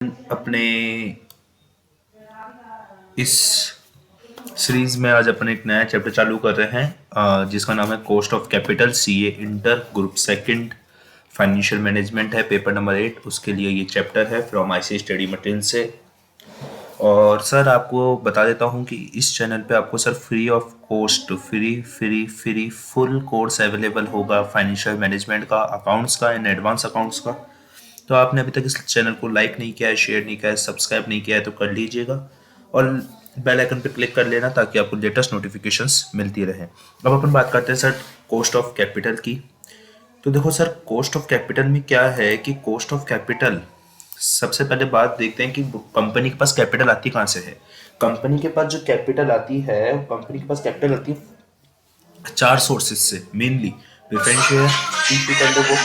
अपने इस सीरीज में आज अपन एक नया चैप्टर चालू कर रहे हैं जिसका नाम है cost of capital CA inter group second financial management है पेपर नंबर 8। उसके लिए ये चैप्टर है फ्रॉम आईसी स्टडी मटेरियल से। और सर आपको बता देता हूँ कि इस चैनल पे आपको sir free of cost free full course available होगा फाइनेंशियल मैनेजमेंट का, अकाउंट्स का एंड एडवांस अकाउंट्स का। तो आपने अभी तक इस चैनल को लाइक नहीं किया है, शेयर नहीं किया है, सब्सक्राइब नहीं किया है तो कर लीजिएगा और बेल आइकन पे क्लिक कर लेना ताकि आपको लेटेस्ट नोटिफिकेशंस मिलती रहे। अब अपन बात करते हैं सर कॉस्ट ऑफ कैपिटल की। तो देखो सर कॉस्ट ऑफ कैपिटल में क्या है कि कॉस्ट ऑफ कैपिटल सबसे पहले बात देखते हैं कि कंपनी के पास कैपिटल आती कहाँ से है। कंपनी के पास जो कैपिटल आती है, कंपनी के पास कैपिटल आती है 4 सोर्सेज से मेनली। प्रेफरेंस शेयर इशू कर ले,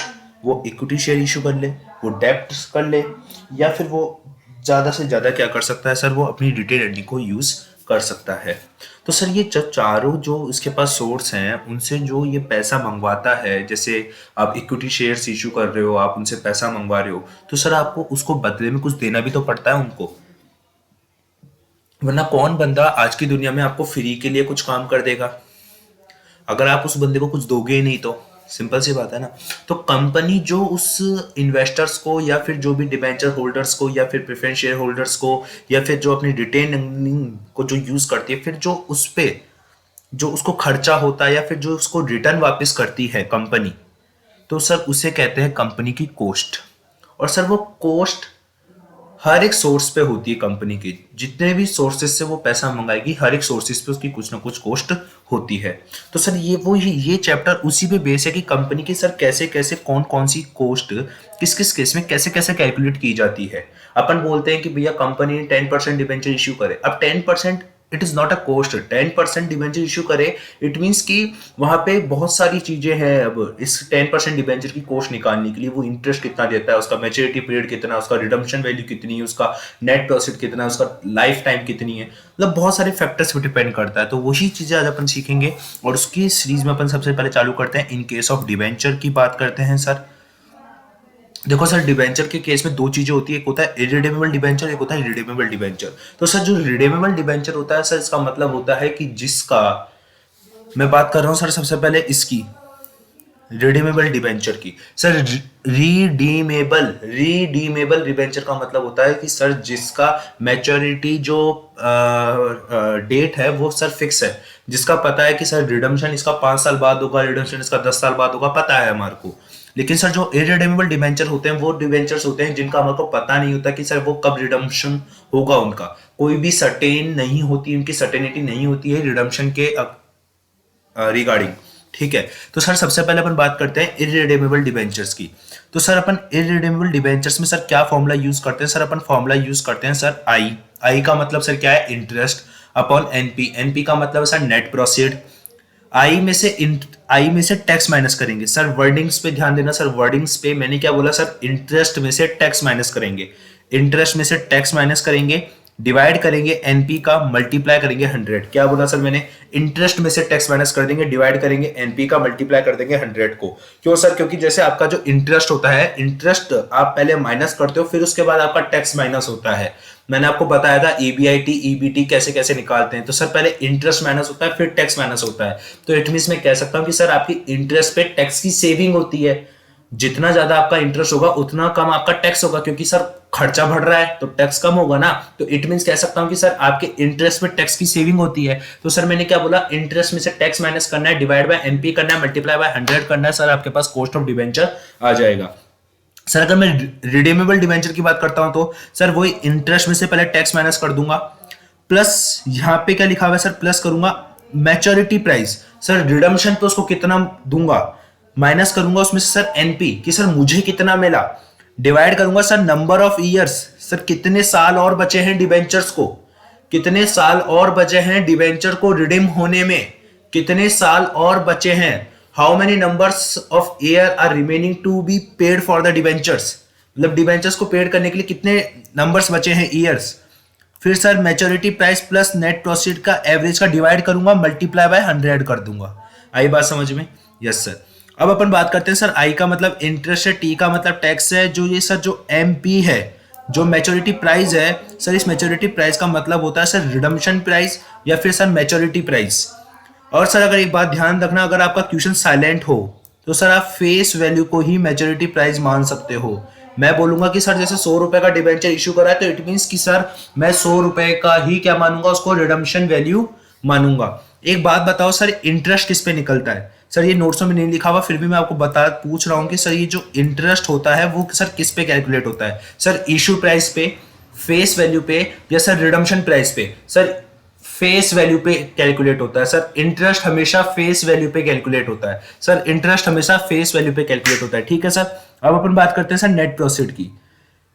वो इक्विटी शेयर इशू कर ले, वो डेब्ट कर ले, या फिर वो ज़्यादा से ज़्यादा क्या कर सकता है सर, वो अपनी रिटेल अर्निंग को यूज़ कर सकता है। तो सर ये चारों जो इसके पास सोर्स हैं उनसे जो ये पैसा मंगवाता है, जैसे आप इक्विटी शेयर्स इशू कर रहे हो, आप उनसे पैसा मंगवा रहे हो, तो सर आपको उसको बदले में कुछ देना भी तो पड़ता है उनको। वरना कौन बंदा आज की दुनिया में आपको फ्री के लिए कुछ काम कर देगा अगर आप उस बंदे को कुछ दोगे ही नहीं तो। सिंपल सी बात है ना। तो कंपनी जो उस इन्वेस्टर्स को या फिर जो भी डिबेंचर होल्डर्स को या फिर प्रेफरेंस शेयर होल्डर्स को या फिर जो अपनी रिटेन अर्निंग को जो यूज करती है, फिर जो उस पे जो उसको खर्चा होता है या फिर जो उसको रिटर्न वापस करती है कंपनी, तो सर उसे कहते हैं कंपनी की कॉस्ट। और सर वो कॉस्ट हर एक सोर्स पे होती है। कंपनी की जितने भी सोर्सेज से वो पैसा मंगाएगी, हर एक सोर्सेज पे उसकी कुछ ना कुछ कॉस्ट होती है। तो सर ये चैप्टर उसी पे बेस है कि कंपनी की सर कैसे कैसे कौन कौन सी कॉस्ट किस किस केस में कैसे कैसे कैलकुलेट की जाती है। अपन बोलते हैं कि भैया कंपनी ने 10% डिबेंचर इश्यू करे। अब 10% it is not a cost. 10% debenture issue करे इट मीन्स कि वहां पे बहुत सारी चीजें हैं। अब इस 10% डिबेंचर की कॉस्ट निकालने के लिए वो इंटरेस्ट कितना देता है, उसका मैच्योरिटी पीरियड कितना है, उसका रिडम्पशन वैल्यू कितनी है, उसका नेट प्रॉफिट कितना है, उसका लाइफ टाइम कितनी है, मतलब बहुत सारे फैक्टर्स पे डिपेंड करता है। तो वही चीजें आज अपन सीखेंगे और उसकी सीरीज में अपन सबसे पहले चालू करते हैं इन केस ऑफ डिबेंचर की बात करते हैं। सर देखो सर डिबेंचर के केस में दो चीजें होती है, एक होता है इरिडेमेबल डिबेंचर, एक होता है रिडीमेबल डिबेंचर। तो सर जो रिडीमेबल डिबेंचर होता है सर, इसका मतलब होता है कि जिसका मैं बात कर रहा हूं सर सबसे पहले इसकी रिडीमेबल डिबेंचर की। सर रिडीमेबल डिबेंचर का मतलब होता है कि सर जिसका मैच्योरिटी जो डेट है वो सर फिक्स है, जिसका पता है कि सर रिडम्पशन इसका 5 साल बाद होगा, रिडम्पशन इसका 10 साल बाद होगा, पता है हमारे को। लेकिन सर जो इरिडेमेबल डिबेंचर होते हैं वो डिबेंचर्स होते हैं जिनका हमारे को पता नहीं होता कि सर वो कब रिडम्पशन होगा, उनका कोई भी सर्टेन नहीं होती, उनकी सर्टेनिटी नहीं होती है रिडम्पशन के रिगार्डिंग। ठीक है। तो सर सबसे पहले अपन बात करते हैं इरिडेमेबल डिबेंचर्स की। तो सर अपन इरिडेमेबल डिबेंचर्स में सर क्या फॉर्मूला यूज करते हैं? सर अपन फॉर्मूला यूज करते हैं सर आई का मतलब सर क्या है? Interest upon NP. एनपी का मतलब है सर नेट प्रोसीड। आई में से टैक्स माइनस करेंगे। सर वर्डिंग्स पे ध्यान देना। सर वर्डिंग्स पे मैंने क्या बोला सर? इंटरेस्ट में से टैक्स माइनस करेंगे। इंटरेस्ट में से टैक्स माइनस करेंगे, डिवाइड करेंगे एनपी का, मल्टीप्लाई करेंगे 100। क्या बोला सर मैंने? इंटरेस्ट में से टैक्स माइनस कर देंगे, डिवाइड करेंगे एनपी का, मल्टीप्लाई कर देंगे 100 को। क्यों सर? क्योंकि जैसे आपका जो इंटरेस्ट होता है, इंटरेस्ट आप पहले माइनस करते हो, फिर उसके बाद आपका टैक्स माइनस होता है। मैंने आपको बताया था ईबीआईटी ईबीटी कैसे कैसे निकालते हैं। तो सर पहले इंटरेस्ट माइनस होता है, फिर टैक्स माइनस होता है। तो इट मींस मैं कह सकता हूं कि सर आपकी इंटरेस्ट पे टैक्स की सेविंग होती है। जितना ज्यादा आपका इंटरेस्ट होगा उतना कम आपका टैक्स होगा, क्योंकि सर खर्चा बढ़ रहा है तो टैक्स कम होगा ना। तो इट मींस कह सकता हूं कि सर आपके इंटरेस्ट में टैक्स की सेविंग होती है। तो सर मैंने क्या बोला? इंटरेस्ट में से टैक्स माइनस करना है, डिवाइड बाय एनपी करना है, मल्टीप्लाई बाय 100 करना है। सर आपके पास कॉस्ट ऑफ डिबेंचर आ जाएगा। सर अगर मैं रिडीमेबल डिबेंचर की बात करता हूं तो सर वही इंटरेस्ट में से पहले टैक्स माइनस कर दूंगा, प्लस यहां पे क्या लिखा हुआ है सर? प्लस करूंगा मैच्योरिटी प्राइस। सर रिडम्पशन पे उसको कितना दूंगा, माइनस करूंगा उसमें से सर एनपी कि सर मुझे कितना मिला, डिवाइड करूंगा sir number of years. Sir कितने साल और बचे हैं डिबेंचर्स को, कितने साल और बचे हैं डिबेंचर को रिडीम होने में, कितने साल और बचे हैं, how many numbers of year are remaining to be paid for the debentures. मतलब डिबेंचर्स को पेड करने के लिए कितने नंबर्स बचे हैं, ईयर्स। फिर sir maturity price plus net proceed का एवरेज का डिवाइड करूंगा, मल्टीप्लाई बाय 100 कर दूंगा। आई बात समझ में? Yes sir. अब अपन बात करते हैं सर आई का मतलब इंटरेस्ट है, टी का मतलब टैक्स है, जो ये सर जो एमपी है जो मैच्योरिटी प्राइस है सर, इस मैच्योरिटी प्राइस का मतलब होता है सर रिडम्पशन प्राइस या फिर सर मैच्योरिटी प्राइस। और सर अगर एक बात ध्यान रखना, अगर आपका क्वेश्चन साइलेंट हो तो सर आप फेस वैल्यू को ही मैच्योरिटी प्राइस मान सकते हो। मैं बोलूंगा कि सर जैसे 100 रुपए का डिबेंचर इशू करा है तो इट मीन्स कि सर मैं 100 रुपए का ही क्या मानूंगा, उसको रिडम्पशन वैल्यू मानूंगा। एक बात बताओ सर, इंटरेस्ट किस पे निकलता है? सर ये नोट्स में नहीं लिखा हुआ, फिर भी मैं आपको पूछ रहा हूँ कि सर ये जो इंटरेस्ट होता है वो सर किस पे कैलकुलेट होता है? सर इशू प्राइस पे, फेस वैल्यू पे, या सर रिडम्पशन प्राइस पे? सर फेस वैल्यू पे कैलकुलेट होता है सर। इंटरेस्ट हमेशा फेस वैल्यू पे कैलकुलेट होता है सर, इंटरेस्ट हमेशा फेस वैल्यू पे कैलकुलेट होता है। ठीक है सर। अब अपन बात करते हैं सर नेट प्रोसीड की।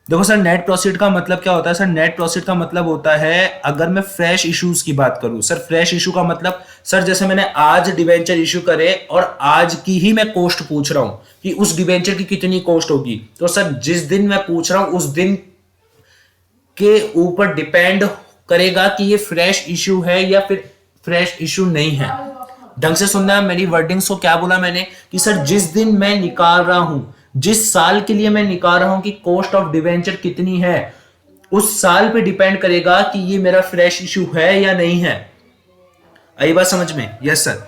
देखो सर नेट प्रोसीड का मतलब क्या होता है? सर नेट प्रोसीड का मतलब होता है, अगर मैं फ्रेश इश्यूज की बात करूं सर, फ्रेश इशू का मतलब सर जैसे मैंने आज डिवेंचर इशू करे और आज की ही मैं कॉस्ट पूछ रहा हूं कि उस डिवेंचर की कितनी कॉस्ट होगी, तो सर जिस दिन मैं पूछ रहा हूं उस दिन के ऊपर डिपेंड करेगा कि ये फ्रेश इशू है या फिर फ्रेश इशू नहीं है। ढंग से सुनना है मेरी वर्डिंग्स को। क्या बोला मैंने कि सर जिस दिन मैं निकाल रहा हूं, जिस साल के लिए मैं निकाल रहा हूं कि कॉस्ट ऑफ डिवेंचर कितनी है, उस साल पे डिपेंड करेगा कि ये मेरा फ्रेश इशू है या नहीं है। आई बात समझ में? Yes sir.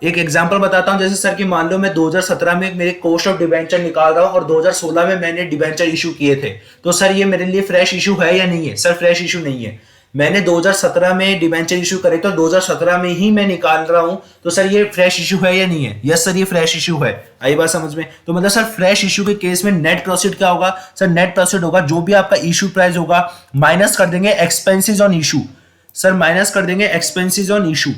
एक एग्जांपल बताता हूं, जैसे सर कि मान लो मैं 2017 में मेरे कॉस्ट ऑफ डिवेंचर निकाल रहा हूं और 2016 में मैंने डिवेंचर इशू किए थे, तो सर ये मेरे लिए फ्रेश इशू है या नहीं है? सर फ्रेश इशू नहीं है। मैंने 2017 में डिवेंचर इशू करे तो 2017 में ही मैं निकाल रहा हूं, तो सर ये फ्रेश इशू है या नहीं है? यस सर ये फ्रेश इशू है। आई बात समझ में? तो मतलब सर फ्रेश इशू के केस में नेट प्रोसीड क्या होगा? सर नेट प्रोसीड होगा जो भी आपका इशू प्राइस होगा माइनस कर देंगे expenses on issue. Sir minus कर देंगे एक्सपेंसेस ऑन इशू।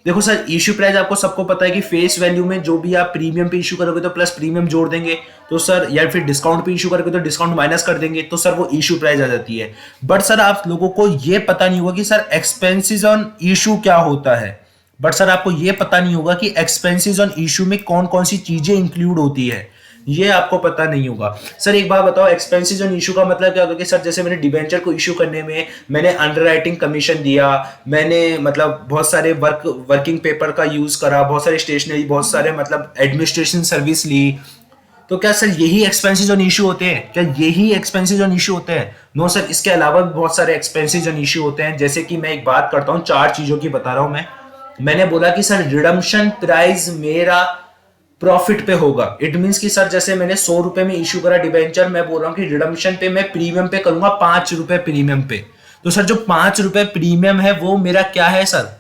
देखो सर इशू प्राइस आपको सबको पता है कि फेस वैल्यू में जो भी आप प्रीमियम पे इशू करोगे तो प्लस प्रीमियम जोड़ देंगे, तो सर या फिर डिस्काउंट पे इशू करोगे तो डिस्काउंट माइनस कर देंगे, तो सर वो इशू प्राइस आ जाती है। बट सर आप लोगों को ये पता नहीं होगा कि सर एक्सपेंसेस ऑन इशू क्या होता है। बट सर आपको ये पता नहीं होगा कि एक्सपेंसेस ऑन इशू में कौन कौन सी चीजें इंक्लूड होती है, ये आपको पता नहीं होगा। सर एक बात बताओ, एक्सपेंसेस ऑन इशू का मतलब क्या होगा कि सर जैसे मैंने डिबेंचर को इशू करने में मैंने अंडरराइटिंग कमीशन दिया, मैंने मतलब बहुत सारे वर्किंग पेपर का यूज करा, बहुत सारे स्टेशनरी, बहुत सारे मतलब एडमिनिस्ट्रेशन सर्विस ली, तो क्या सर यही एक्सपेंसेस ऑन इशू होते हैं? क्या यही एक्सपेंसेस ऑन इशू होते हैं? नो सर, इसके अलावा भी बहुत सारे एक्सपेंसेस ऑन इशू होते हैं। जैसे कि मैं एक बात करता हूं, 4 चीजों की बता रहा हूं मैंने बोला कि सर रिडम्पशन प्राइस मेरा प्रॉफिट पे होगा। इट मींस कि सर जैसे मैंने 100 रुपए में इशू करा डिबेंचर, मैं बोल रहा हूं कि रिडम्पशन पे मैं प्रीमियम पे करूंगा 5 रुपए प्रीमियम पे, तो सर जो 5 रुपए प्रीमियम है वो मेरा क्या है सर?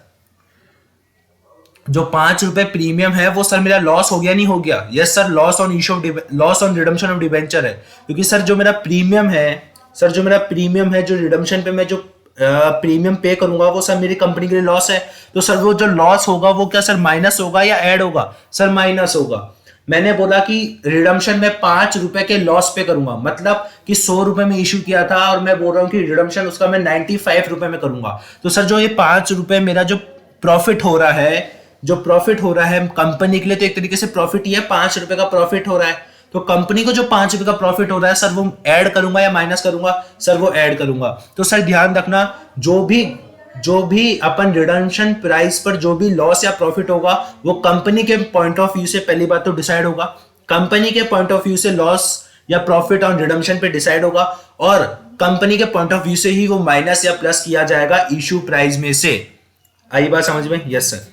जो 5 रुपए प्रीमियम है वो सर मेरा लॉस हो गया नहीं हो गया? Yes sir, loss on issue loss on redemption of debenture है, क्योंकि सर जो मेरा प्रीमियम है, सर जो मेरा प्रीमियम है, जो रिडम्पशन पे मैं जो प्रीमियम पे करूंगा वो सर मेरी कंपनी के लिए लॉस है, तो सर वो जो लॉस होगा वो क्या सर माइनस होगा या ऐड होगा? सर माइनस होगा। मैंने बोला कि रिडम्पशन में 5 रुपए के लॉस पे करूंगा, मतलब कि 100 रुपए में इशू किया था और मैं बोल रहा हूं कि रिडम्पशन उसका मैं 95 रुपए में करूंगा, तो सर जो ये 5 रुपए मेरा जो प्रॉफिट हो रहा है, जो प्रॉफिट हो रहा है कंपनी के लिए, तो एक तरीके से प्रॉफिट ही है, 5 रुपए का प्रॉफिट हो रहा है, तो कंपनी को जो 5 रुपए का प्रॉफिट हो रहा है सर वो ऐड करूंगा या माइनस करूंगा? सर वो ऐड करूंगा। तो सर ध्यान रखना, जो भी अपन रिडम्पशन प्राइस पर जो भी लॉस या प्रॉफिट होगा वो कंपनी के पॉइंट ऑफ व्यू से पहली बात तो डिसाइड होगा, कंपनी के पॉइंट ऑफ व्यू से लॉस या प्रॉफिट ऑन रिडम्पशन पे डिसाइड होगा, और कंपनी के पॉइंट ऑफ व्यू से ही वो माइनस या प्लस किया जाएगा इशू प्राइस में से। आई बात समझ में? Yes sir.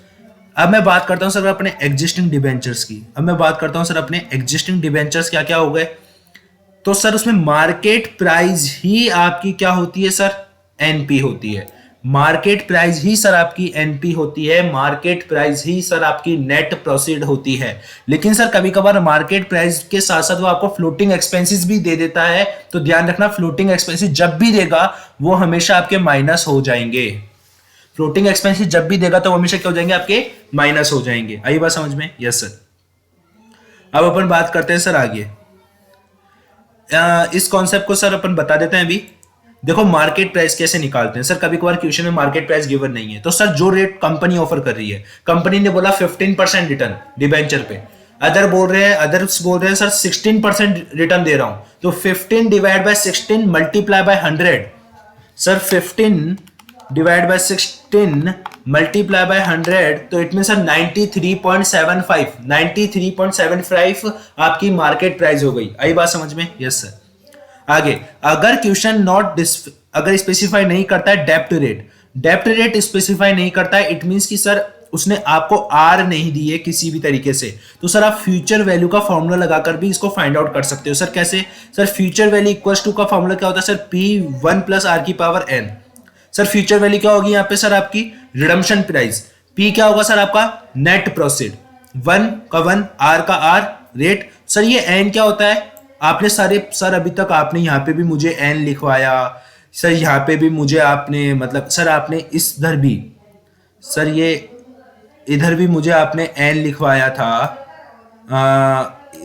अब मैं बात करता हूं सर अपने एग्जिस्टिंग डिबेंचर्स की। अब मैं बात करता हूं सर अपने एग्जिस्टिंग डिबेंचर्स क्या क्या हो गए। तो सर उसमें मार्केट प्राइस ही आपकी क्या होती है सर? एनपी होती है। मार्केट प्राइस ही सर आपकी एनपी होती है, मार्केट प्राइस ही सर आपकी नेट प्रोसीड होती है। लेकिन सर कभी कभार मार्केट प्राइस के साथ साथ वो आपको फ्लोटिंग एक्सपेंसेस भी दे देता है, तो ध्यान रखना फ्लोटिंग एक्सपेंसेस जब भी देगा वो हमेशा आपके माइनस हो जाएंगे। फ्लोटिंग एक्सपेंसेस जब भी देगा तो हमेशा क्या हो जाएंगे? आपके माइनस हो जाएंगे। आई बात समझ में? Yes sir. अब अपन बात करते हैं सर आगे, इस कॉन्सेप्ट को सर अपन बता देते हैं अभी। देखो मार्केट प्राइस कैसे निकालते हैं सर, कभी कभार क्वेश्चन में मार्केट प्राइस गिवन नहीं है, तो सर जो रेट कंपनी ऑफर कर रही है, कंपनी ने बोला 15% रिटर्न डिबेंचर पे, अदर्स बोल रहे हैं सर 16% रिटर्न दे रहा हूं, तो 15 divide by 16 multiply by 100, sir 15 divide by 16 multiply by 100, तो इट मीन सर 93.75 आपकी मार्केट प्राइस हो गई। आई बात समझ में? Yes sir. आगे, अगर क्वेश्चन अगर स्पेसिफाई नहीं करता है डेप्ट रेट स्पेसिफाई नहीं करता है, इट मींस कि सर उसने आपको आर नहीं दी है किसी भी तरीके से, तो सर आप फ्यूचर वैल्यू का फॉर्मूला लगाकर भी इसको फाइंड आउट कर सकते हो। सर कैसे? Sir future value equals to का फॉर्मूला क्या होता है सर? पी 1 प्लस आर की power N. Sir future value क्या होगी यहाँ पे सर? आपकी रिडम्पशन प्राइस। पी क्या होगा सर? आपका नेट प्रोसीड। 1 का 1, आर का आर, रेट। सर ये एन क्या होता है? आपने सारे सर अभी तक आपने यहाँ पे भी मुझे एन लिखवाया सर, यहाँ पे भी मुझे आपने मतलब सर आपने इधर भी सर ये इधर भी मुझे आपने एन लिखवाया था,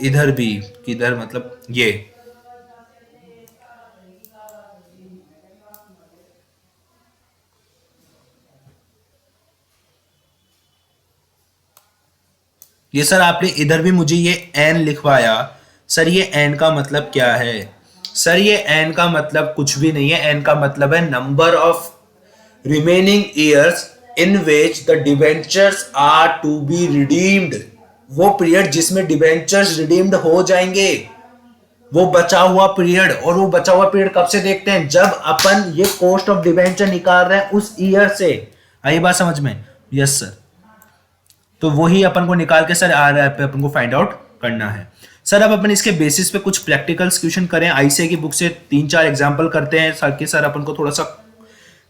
इधर भी किधर मतलब ये सर आपने इधर भी मुझे ये एन लिखवाया। सर ये एन का मतलब क्या है? सर ये एन का मतलब कुछ भी नहीं है, एन का मतलब है number of remaining years in which the debentures are to be redeemed. वो पीरियड जिसमें डिबेंचर्स रिडीम्ड हो जाएंगे, वो बचा हुआ पीरियड। और वो बचा हुआ पीरियड कब से देखते हैं? जब अपन ये कॉस्ट ऑफ डिबेंचर निकाल रहे हैं उस ईयर से। आई बात समझ में? Yes sir. तो वही अपन को निकाल के सर आर पे अपन को फाइंड आउट करना है। सर अब अपन इसके बेसिस पे कुछ प्रैक्टिकल्स क्वेश्चन करें, आईसीए की बुक से 3-4 एग्जांपल करते हैं ताकि सर अपन को थोड़ा सा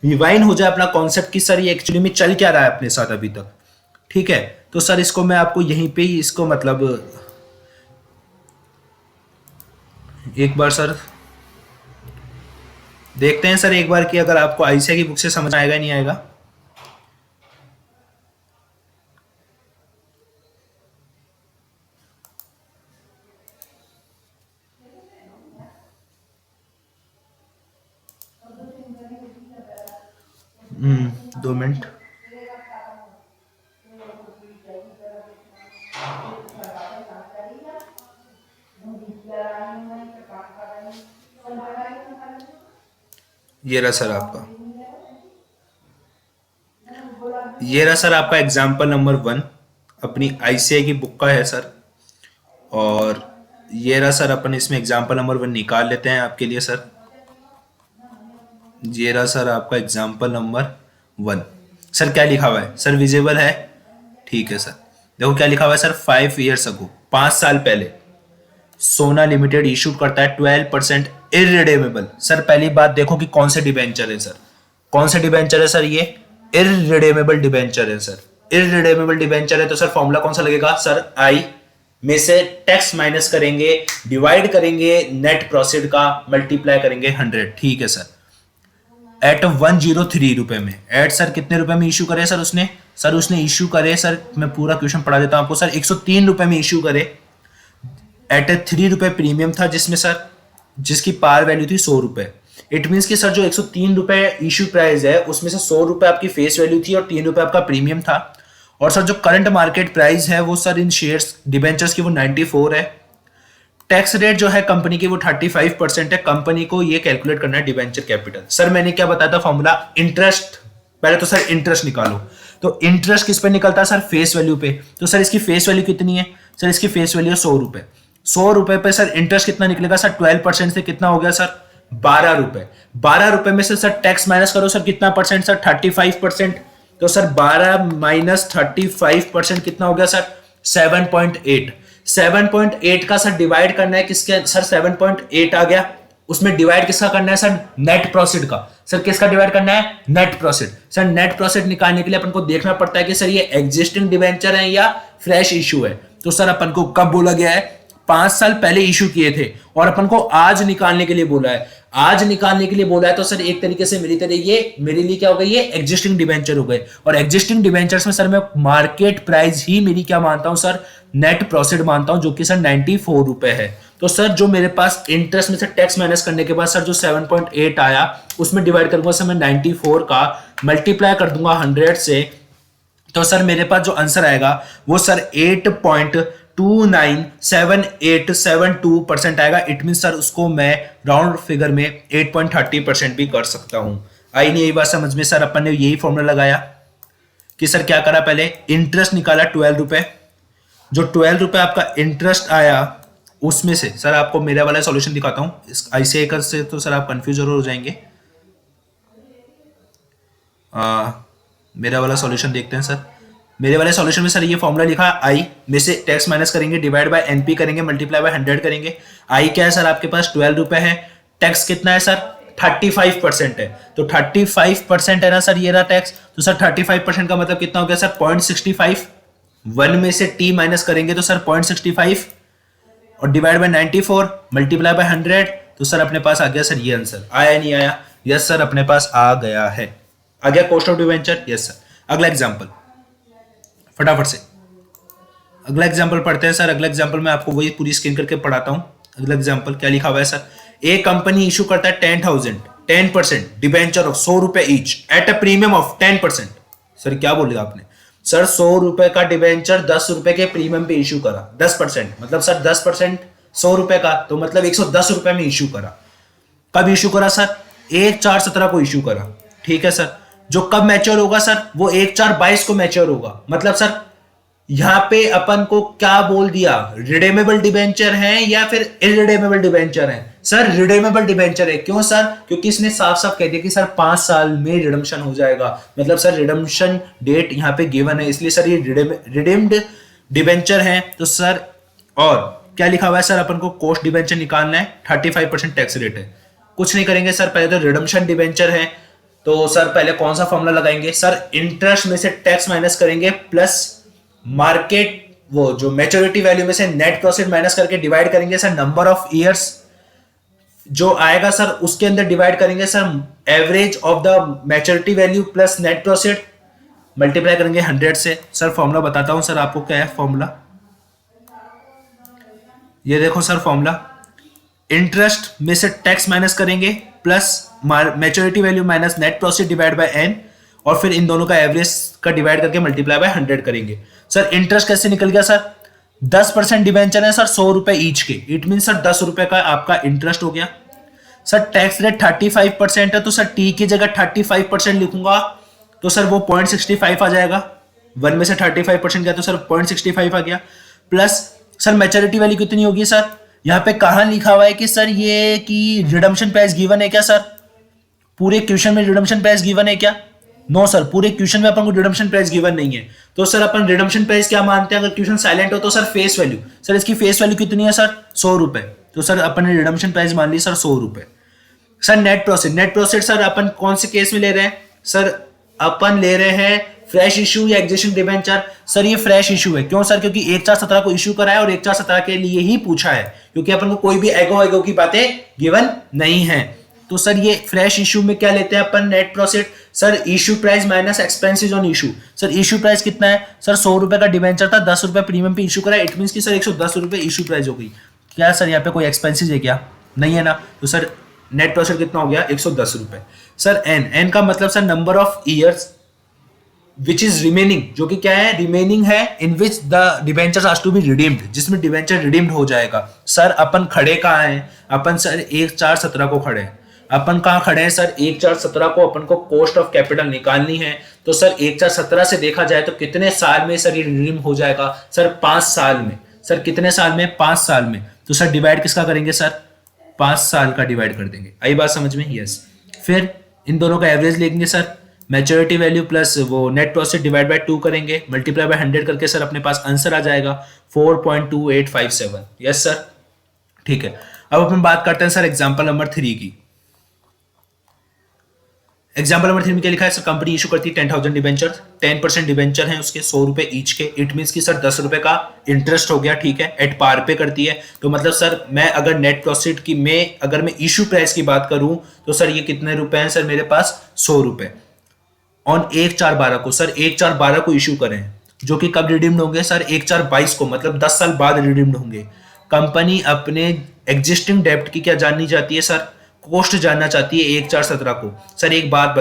रिवाइन हो जाए अपना कॉन्सेप्ट कि सर ये एक्चुअली में चल क्या रहा है अपने साथ अभी तक। ठीक है, तो सर इसको मैं आपको यहीं पे ही इसको मतलब एक बार सर देखते हैं सर एक बार कि अगर आपको आईसीए की बुक से समझ आएगा नहीं आएगा। हम्म, 2 मिनट। ये रहा सर आपका, ये रहा सर आपका एग्जाम्पल नंबर 1 अपनी आईसीआई की बुक का है सर। और ये रहा सर, अपन इसमें एग्जाम्पल नंबर 1 निकाल लेते हैं आपके लिए सर। ये रहा सर आपका एग्जाम्पल नंबर 1। सर क्या लिखा हुआ है सर? विजिबल है? ठीक है सर। देखो क्या लिखा हुआ है सर, 5 ईयर्स अगो, 5 साल पहले सोना लिमिटेड इशू करता है 12% इररिडेमेबल। सर पहली बात देखो कि कौन से डिबेंचर है सर, कौन से डिबेंचर है सर? ये इररिडेमेबल डिबेंचर है सर। इररिडेमेबल डिबेंचर है तो सर फॉर्मूला कौन सा लगेगा सर? आई में से टैक्स माइनस करेंगे, डिवाइड करेंगे नेट प्रोसीड का, मल्टीप्लाई करेंगे 100। ठीक है सर। एट 103 रुपए में, एट सर कितने रुपए में इशू करे सर उसने? सर उसने इशू करे सर, मैं पूरा क्वेश्चन पढ़ा देता हूं आपको सर, 103 रुपए में इशू करे एट 3 रुपए प्रीमियम था जिसमें सर जिसकी पार वैल्यू थी 100 रुपए। इट मीन कि सर जो 103 रुपए इशू प्राइस है उसमें से 100 रुपए आपकी फेस वैल्यू थी और 3 रुपए आपका प्रीमियम था। और सर जो करंट मार्केट प्राइस है वो सर इन शेयर्स डिबेंचर्स की वो 94 है। टैक्स रेट जो है कंपनी की वो 35% है। कंपनी को ये कैलकुलेट करना है डिबेंचर कैपिटल। सर मैंने क्या बताया था फॉर्मूला? इंटरेस्ट। पहले तो सर इंटरेस्ट निकालो, तो इंटरेस्ट किस पे निकलता है सर? फेस वैल्यू पे। तो सर इसकी फेस वैल्यू कितनी है सर? इसकी फेस वैल्यू है 100 रुपए। 100 रुपए पे सर इंटरेस्ट कितना निकलेगा सर? 12% से कितना हो गया सर? 12 रुपए। 12 रुपए में से सर टैक्स माइनस करो सर, कितना परसेंट सर? 35%। तो सर 12 माइनस 35% कितना हो गया सर? 7.8। 7.8 का सर डिवाइड करना है किसके सर? 7.8 आ गया, उसमें डिवाइड किसका करना है सर? नेट प्रॉफिट का। सर किसका डिवाइड करना है? Net profit. Sir net profit निकालने के लिए अपन को देखना पड़ता है कि सर ये एग्जिस्टिंग डिवेंचर है या फ्रेश इशू है। तो सर अपन को कब बोला गया है? 5 साल पहले इशू किए थे और अपन को आज निकालने के लिए बोला है। आज निकालने के लिए बोला है तो सर एक तरीके से मेरी तरह ये मेरे लिए क्या हो गई? ये एग्जिस्टिंग डिवेंचर हो गए। और एग्जिस्टिंग डिवेंचर्स में सर मैं मार्केट प्राइस ही मेरी क्या मानता हूं सर? नेट प्रॉफिट मानता हूं, जो कि सर 94 रुपए है। तो सर जो मेरे पास इंटरेस्ट में से टैक्स माइनस करने के बाद सर जो 7.8 आया उसमें डिवाइड करूंगा सर मैं 94 का, मल्टीप्लाई कर दूंगा 100 से। तो सर मेरे पास जो आंसर आएगा वो सर 8.297872% आएगा। इट मीन सर उसको मैं राउंड फिगर में 8.30% भी कर सकता हूं। आई नहीं यही बात समझ में? सर अपन ने यही फॉर्मूला लगाया कि सर क्या करा, पहले इंटरेस्ट निकाला 12 रुपए। जो 12 रुपए आपका इंटरेस्ट आया उसमें से सर आपको मेरा वाला सॉल्यूशन दिखाता हूँ, इस आईसीआई का से तो सर आप कंफ्यूज जरूर हो जाएंगे। मेरा वाला सॉल्यूशन देखते हैं सर। मेरे वाले सॉल्यूशन में सर ये फॉर्मूला लिखा आई में से टैक्स माइनस करेंगे, डिवाइड बाय एनपी करेंगे, मल्टीप्लाई बाय 100 करेंगे। आई क्या है सर आपके पास 12 रुपए है, टैक्स कितना है सर 35% है, तो 35% है ना सर ये रहा टैक्स। तो सर 35% का मतलब कितना हो गया सर 0.65, 1 में से टी माइनस करेंगे तो सर 0.65 और डिवाइड बाय 94 मल्टीप्लाई बाय 100, तो सर अपने पास आ गया सर ये आंसर। आया नहीं आया? यस सर अपने पास आ गया है। आ गया cost of debenture? Yes sir. अगला एग्जांपल फटाफट से अगला एग्जांपल पढ़ते हैं सर। अगला एग्जांपल मैं आपको वही पूरी स्क्रीन करके पढ़ाता हूं। अगला एग्जांपल क्या लिखा हुआ है सर, एक कंपनी इशू करता है 10% डिबेंचर ऑफ 100 रुपए each at a premium of 10%। Sir क्या बोलेगा आपने? सर 100 रुपए का डिबेंचर 10 रुपए के प्रीमियम पे इशू करा, 10%, मतलब सर 10% 100 रुपए का, तो मतलब 110 रुपए में इशू करा। कब इशू करा सर? 1/4/17 को इशू करा, ठीक है सर। जो कब मैच्योर होगा सर? वो 1/4/22 को मैच्योर होगा। मतलब सर यहां पे अपन को क्या बोल दिया, रिडेमेबल डिबेंचर है या फिर इरिडेमेबल डिबेंचर है? सर रिडेमेबल डिबेंचर है। क्यों सर? क्योंकि इसने साफ साफ कह दिया कि सर 5 साल में रिडम्पशन हो जाएगा, मतलब सर रिडम्पशन डेट यहां पे गिवन है, इसलिए सर ये रिडीम्ड डिबेंचर है। तो सर और क्या लिखा हुआ है सर, अपन को कॉस्ट डिबेंचर निकालना है, 35% टैक्स रेट है। कुछ नहीं करेंगे सर, पहले तो रिडम्पशन डिबेंचर है, तो सर पहले कौन सा फॉर्मूला लगाएंगे सर, इंटरेस्ट में से टैक्स माइनस करेंगे प्लस मार्केट वो जो मैच्योरिटी वैल्यू में से नेट प्रॉफिट माइनस करके डिवाइड करेंगे सर नंबर ऑफ ईयर्स जो आएगा सर उसके अंदर डिवाइड करेंगे sir average of the maturity value plus net profit, multiply करेंगे 100 से। सर फॉर्मूला बताता हूं सर आपको क्या है फॉर्मूला, ये देखो सर फॉर्मूला, इंटरेस्ट में से टैक्स माइनस करेंगे plus maturity value minus net profit divide by N, और फिर इन दोनों का एवरेज का डिवाइड करके मल्टीप्लाई बाय 100 करेंगे। सर इंटरेस्ट कैसे निकल गया सर, 10% डिवेंचर है सर 100 रुपए ईच के, इट मीन सर 10 रुपए का आपका इंटरेस्ट हो गया। सर टैक्स रेट 35% है, तो सर टी की जगह 35% लिखूंगा तो सर वो 0.65 आ जाएगा, 1 में से 35% गया तो सर 0.65 आ गया। प्लस सर मैच्योरिटी वैल्यू कितनी होगी सर, यहाँ पे कहां लिखा हुआ है कि सर ये कि रिडम्पशन प्राइस गिवन है क्या सर, पूरे क्वेश्चन में रिडम्पशन प्राइस गिवन है क्या? नो सर, पूरे क्वेश्चन में अपन को रिडम्पशन प्राइस गिवन नहीं है। तो सर अपन रिडम्पशन प्राइस क्या मानते हैं, अगर क्वेश्चन साइलेंट हो तो सर फेस वैल्यू, सर इसकी फेस वैल्यू कितनी है सर 100 रुपए, तो सर अपन ने रिडम्पशन प्राइस मान ली सर 100 रुपए। Sir net profit, net profit sir अपन कौन से केस में ले रहे हैं सर, अपन ले रहे हैं फ्रेश इशू या एग्जिस्टिंग डिबेंचर। सर ये फ्रेश इशू है, क्यों सर? क्योंकि 1/4/17 को इशू करा है और 1/4/17 के लिए ही पूछा है, क्योंकि अपन को कोई भी एगो की बातें गिवन नहीं है। तो सर ये फ्रेश इशू में क्या लेते हैं अपन, net profit, sir issue price minus expenses on issue. Sir issue price कितना है सर, 100 रुपए का डिबेंचर था, 10 रुपए प्रीमियम पे इशू करा, इट मींस कि सर 110 रुपए इशू प्राइस हो गई। क्या सर यहाँ पे कोई एक्सपेंसेस है क्या? नहीं है ना, तो सर नेट प्रॉफिट कितना हो गया 110 रुपए। सर एन का मतलब sir number of years which is remaining, जो कि क्या है, रिमेनिंग है, in which the debentures are to be redeemed, जिसमें डिबेंचर रिडीम्ड हो जाएगा। सर अपन खड़े कहाँ हैं, अपन सर 1/4/17 को खड़े हैं। अपन कहाँ खड़े हैं सर, 1/4/17 को अपन को कॉस्ट ऑफ कैपिटल निकालनी है, तो सर 1/4/17 से देखा जाए तो कितने साल में सर ये रिडीम हो जाएगा सर 5 साल में। सर कितने साल में, 5 साल में। तो सर डिवाइड किसका करेंगे सर, 5 साल का डिवाइड कर देंगे। आई बात समझ में? यस। फिर इन दोनों का एवरेज लेंगे सर, मैच्योरिटी वैल्यू प्लस वो नेट प्रॉफिट डिवाइड बाय 2 करेंगे, मल्टीप्लाई बाय 100 करके सर अपने पास आंसर आ जाएगा 4.2857। यस सर, ठीक है। अब अपन बात करते हैं सर एग्जांपल नंबर 3 की। एग्जाम्पल नंबर 3 में क्या लिखा है सर, कंपनी इशू करती है 10,000 डिबेंचर, 10% डिबेंचर है उसके 100 रुपए ईच के, इट मींस कि सर 10 रुपए का इंटरेस्ट हो गया, ठीक है, एट पार पे करती है। तो मतलब सर मैं अगर नेट प्रॉफिट की अगर मैं इशू प्राइस की बात करूं तो सर ये कितने रुपए हैं सर मेरे पास, 100 रुपए ऑन 1/4/12 को। सर 1/4/12 को इशू करें, जो कि कब रिडीम्ड होंगे सर 1/4/22 को, मतलब 10 साल बाद रिडीम्ड होंगे। कंपनी अपने एग्जिस्टिंग डेब्ट की क्या जाननी चाहती है सर, कॉस्ट जानना चाहती है 1/4/17 को। सर एक बात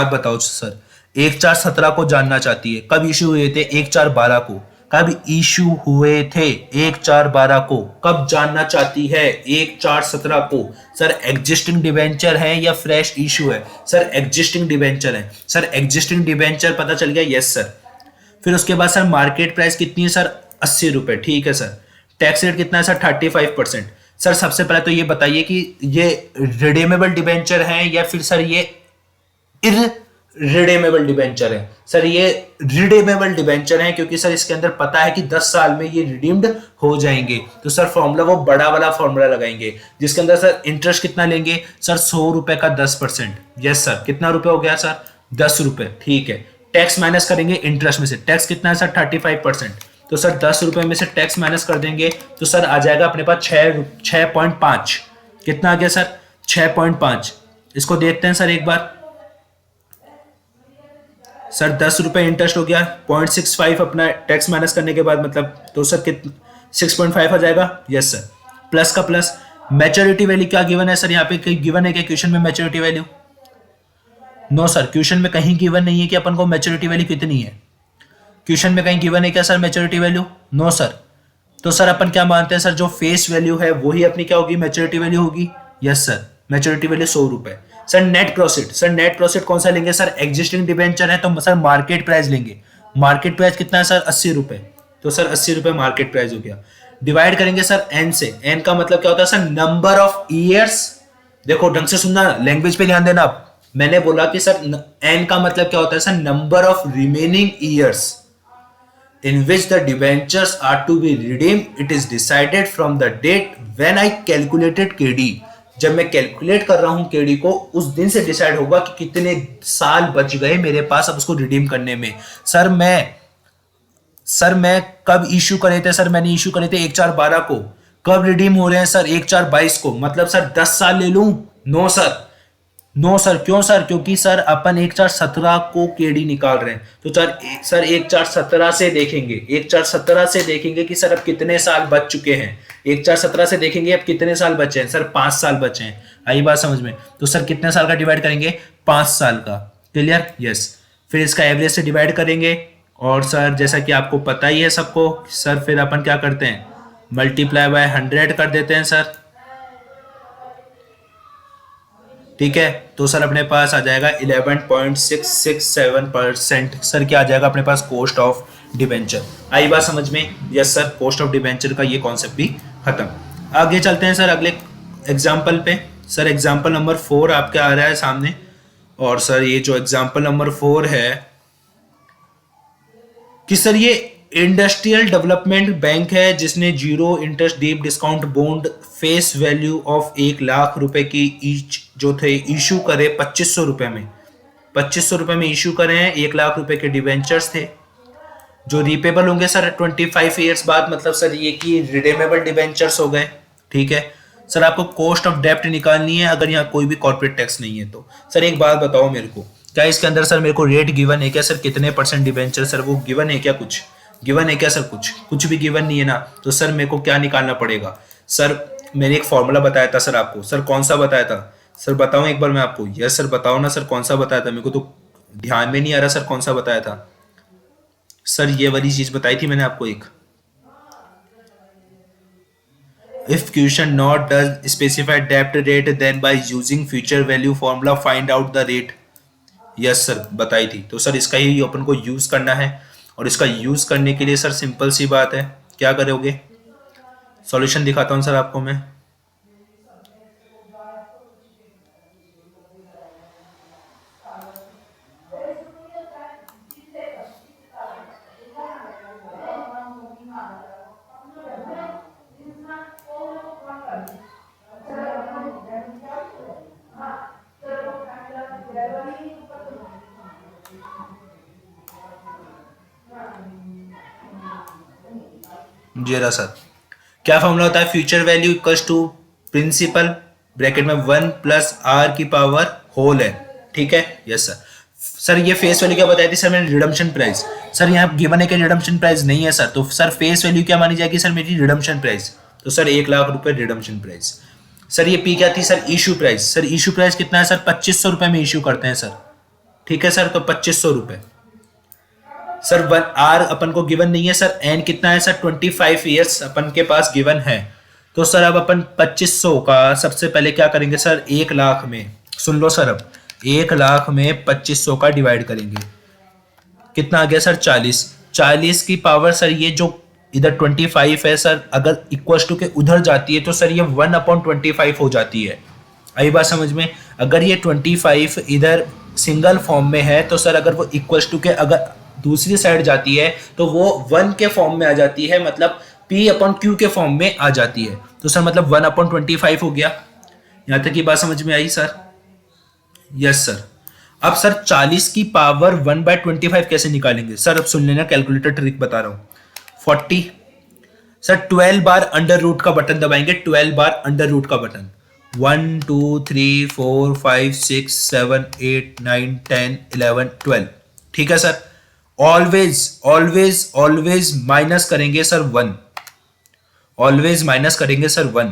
बताओ सर, 1/4/17 को जानना चाहती है, कब इशू हुए थे 1/4/12 को, कब इशू हुए थे 1/4/12 को, कब जानना चाहती है 1/4/17 को। सर एग्जिस्टिंग डिबेंचर है या फ्रेश इशू है, सर एग्जिस्टिंग डिबेंचर है। सर एग्जिस्टिंग डिबेंचर पता चल गया, यस सर। फिर उसके बाद सर मार्केट प्राइस कितनी है सर, 80 रुपए, ठीक है सर। टैक्स रेट कितना है सर 35%। सर सबसे पहले तो ये बताइए कि ये रिडीमेबल डिबेंचर है या फिर सर ये रिडेमेबल डिबेंचर है। सर ये रिडेमेबल डिबेंचर है क्योंकि सर इसके अंदर पता है कि 10 साल में ये रिडीम्ड हो जाएंगे। तो सर फॉर्मूला वो बड़ा वाला फॉर्मूला लगाएंगे जिसके अंदर सर इंटरेस्ट कितना लेंगे सर 100 रुपए का 10%। यस सर, कितना रुपए हो गया सर 10 रुपए, ठीक है। टैक्स माइनस करेंगे इंटरेस्ट में से, टैक्स कितना है सर 35%। तो सर 10 रुपए में से टैक्स माइनस कर देंगे तो सर आ जाएगा अपने पास 6.5। कितना आ गया सर 6.5। इसको देखते हैं सर एक बार। सर 10 रुपए इंटरेस्ट हो गया, 0.65 अपना टैक्स माइनस करने के बाद मतलब, तो सर कितना 6.5 आ जाएगा। यस सर, प्लस का प्लस। मैच्योरिटी वैल्यू क्या गिवन है सर, यहाँ पे गिवन है क्या क्वेश्चन में maturity value? No sir, question में कहीं गिवन नहीं है कि अपन को मैच्योरिटी वैल्यू कितनी है। क्वेश्चन में कहीं गिवन है क्या sir maturity value? No sir. तो सर अपन क्या मानते हैं सर, जो फेस वैल्यू है वही अपनी क्या होगी मैच्योरिटी वैल्यू होगी। यस सर, मैच्योरिटी वैल्यू 100 रुपए। Sir net profit, sir net profit कौन सा लेंगे सर, एग्जिस्टिंग डिबेंचर है तो सर मार्केट प्राइस लेंगे। मार्केट प्राइस कितना है सर 80 रुपए, तो सर 80 रुपए मार्केट प्राइस हो गया। डिवाइड करेंगे सर एन से, एन का मतलब क्या होता है सर नंबर ऑफ ईयर्स। देखो ढंग से सुनना, लैंग्वेज पे ध्यान देना आप। मैंने बोला कि सर एन का मतलब क्या होता है sir number of remaining years in which the debentures are to be redeemed. It is decided from the date when I calculated KD. जब मैं कैलकुलेट कर रहा हूं KD को, उस दिन से डिसाइड होगा कि कितने साल बच गए मेरे पास अब उसको रिडीम करने में। सर मैं कब इश्यू करे थे सर, मैंने इश्यू करे थे 1/4/12 को। कब रिडीम हो रहे हैं सर 1/4/22 को, मतलब सर 10 साल ले लूं? No sir, no sir. क्यों सर? क्योंकि सर अपन 1/4/17 को केडी निकाल रहे हैं। तो सर 1/4/17 से देखेंगे, 1/4/17 से देखेंगे कि सर अब कितने साल बच चुके हैं। 1/4/17 से देखेंगे अब कितने साल बचे हैं सर, 5 साल बचे हैं। आई बात समझ में? तो सर कितने साल का डिवाइड करेंगे, 5 साल का। क्लियर? यस। फिर इसका एवरेज से डिवाइड करेंगे और सर जैसा कि आपको पता ही है सबको, सर फिर अपन क्या करते हैं मल्टीप्लाई बाय 100 कर देते हैं सर। ठीक है, तो सर अपने पास आ जाएगा 11.667%। सर क्या आ जाएगा अपने पास कॉस्ट ऑफ डिबेंचर। आई बात समझ में? Yes sir, cost of debenture का ये कॉन्सेप्ट भी खत्म। आगे चलते हैं सर अगले एग्जाम्पल पे। सर एग्जाम्पल नंबर 4 आपके आ रहा है सामने, और सर ये जो एग्जाम्पल नंबर 4 है कि सर ये इंडस्ट्रियल डेवलपमेंट बैंक है जिसने 0 interest deep discount bond face value of 1 lakh रुपए की ईच जो थे इशू करे 2500 रुपए में। 2500 रुपए में इशू करे हैं, 1 लाख रुपए के डिवेंचर्स थे जो रिपेबल होंगे सर 25 ईयर्स बाद, मतलब सर ये कि रिडेमेबल डिवेंचर्स हो गए। ठीक है सर, आपको कॉस्ट ऑफ डेप्ट निकालनी है अगर यहाँ कोई भी कॉर्पोरेट टैक्स नहीं है तो। सर एक बात बताओ मेरे को, क्या इसके अंदर सर मेरे को रेट गिवन है क्या सर, कितने % डिवेंचर सर वो गिवन है क्या, कुछ गिवन है क्या सर? कुछ भी गिवन नहीं है ना। तो सर मेरे को क्या निकालना पड़ेगा सर? मैंने एक फॉर्मूला बताया था सर आपको। सर कौन सा बताया था सर, बताऊं एक बार मैं आपको? यस सर बताओ ना सर, कौन सा बताया था? मेरे को तो ध्यान में नहीं आ रहा सर कौन सा बताया था सर। ये वाली चीज बताई थी मैंने आपको एक, if question not does specify debt rate then by using future value formula find out the rate। Yes sir बताई थी। तो सर इसका ही अपन को यूज करना है, और इसका यूज करने के लिए सर सिंपल सी बात है, क्या करोगे? सॉल्यूशन दिखाता हूं सर आपको मैं। जी रहा सर, क्या फॉर्मूला होता है? Future value equals to principal bracket में 1 + r की पावर होल है। ठीक है यस सर। सर ये फेस वैल्यू क्या बताई थी सर मैंने? Redemption price. सर यहाँ गिवन है कि रिडम्पशन प्राइस नहीं है सर, तो सर फेस वैल्यू क्या मानी जाएगी सर मेरी? Redemption price. तो सर 1 लाख रुपए रिडम्पशन प्राइस। सर ये पी क्या थी sir? Issue price. Sir issue price कितना है सर? 2500 रुपए में इशू करते हैं सर। ठीक है सर, तो 2500 रुपए। सर 1 आर अपन को गिवन नहीं है सर। एन कितना है सर? 25 ईयर्स अपन के पास गिवन है। तो सर अब अपन 2500 का सबसे पहले क्या करेंगे सर, 1 लाख में, सुन लो सर, अब 1 लाख में 2500 का डिवाइड करेंगे। कितना आ गया सर? 40। 40 की पावर सर ये जो इधर 25 है सर, अगर इक्वल टू के उधर जाती है तो सर ये 1/25 हो जाती है। आई बात समझ में? अगर ये 25 इधर सिंगल फॉर्म में है तो सर अगर वो इक्वल टू के अगर दूसरी साइड जाती है तो वो 1 के फॉर्म में आ जाती है, मतलब P/Q के फॉर्म में आ जाती है। तो सर मतलब 1/25 हो गया। यहां तक की बात समझ में आई सर? Yes sir. अब सर 40 की पावर 1/25 कैसे निकालेंगे सर? अब सुन लेना, कैलकुलेटर ट्रिक बता रहा हूं। 40 सर 12 बार अंडर रूट का बटन दबाएंगे, 12 बार अंडर रूट का बटन। 1 2 3 4 5 6 7 8 9 10 11 12। ठीक है sir. Always always always minus करेंगे सर 1, ऑलवेज माइनस करेंगे सर 1।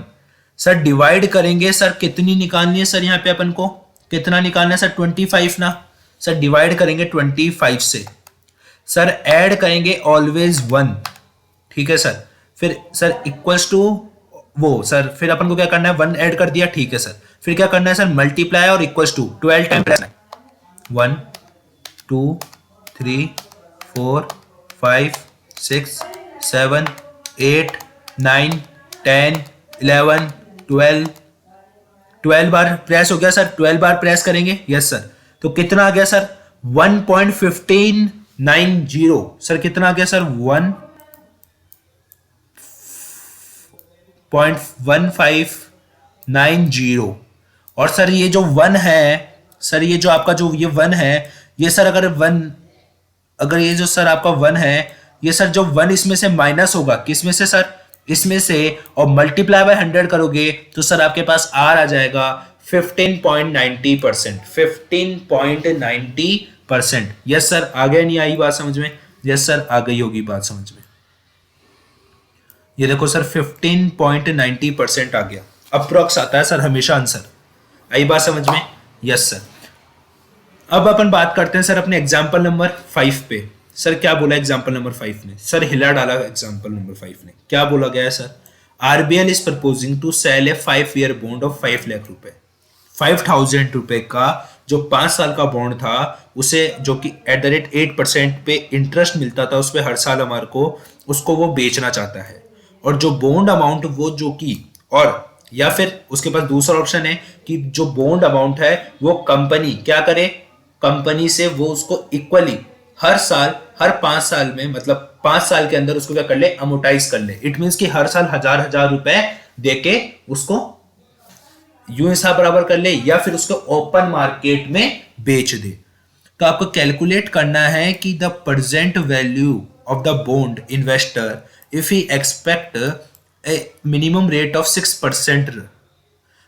सर डिवाइड करेंगे सर, कितनी निकालनी है सर? यहाँ पे अपन को कितना निकालना है सर? 25 ना सर। डिवाइड करेंगे 25 से। सर ऐड करेंगे ऑलवेज 1। ठीक है सर। फिर सर इक्वल्स टू वो सर, फिर अपन को क्या करना है? 1 ऐड कर दिया। ठीक है सर। फिर क्या करना है सर? मल्टीप्लाई और equals to 12 time 1 2 3 4 5 6 7 8 9 10 11 12। 12 bar press हो गया सर। 12 बार प्रेस करेंगे। Yes sir. तो कितना आ गया सर? 1.1590 सर। कितना आ गया सर? 1.1590। और सर ये जो 1 है सर, ये जो आपका जो ये 1 है, ये सर अगर ये जो सर आपका 1 है, ये सर जो 1 इसमें से माइनस होगा, किस में से सर? इसमें से, और मल्टीप्लाई बाय 100 करोगे तो सर आपके पास आर आ जाएगा 15.90%। 15.90%। Yes sir. आ गया नहीं? आई बात समझ में? यस सर, आ गई होगी बात समझ में। ये देखो सर 15.90% आ गया। अप्रोक्स आता है सर हमेशा आंसर। आई बात समझ में? Yes sir. अब अपन बात करते हैं सर अपने एग्जाम्पल नंबर 5 पे। सर क्या बोला एग्जाम्पल नंबर 5 ने? सर हिला डाला एग्जाम्पल नंबर 5 ने। क्या बोला गया है sir? RBL is proposing to sell a 5-year bond of 5 lakh रुपए। 5,000 रुपए का जो 5 साल का बॉन्ड था, उसे जो कि @8% पे इंटरेस्ट मिलता था उस पर हर साल हमारे को, उसको वो बेचना चाहता है। और जो बॉन्ड अमाउंट वो जो कि, और या फिर उसके पास दूसरा ऑप्शन है कि जो बॉन्ड अमाउंट है वो कंपनी क्या करे, कंपनी से वो उसको इक्वली हर साल, हर 5 साल में, मतलब 5 साल के अंदर उसको क्या कर ले? अमोटाइज कर ले। इट मीन्स कि हर साल 1,000 रुपए देके उसको यूं हिसाब बराबर कर ले, या फिर उसको ओपन मार्केट में बेच दे। तो आपको कैलकुलेट करना है कि the present value of the bond investor if he expect A minimum rate of 6%।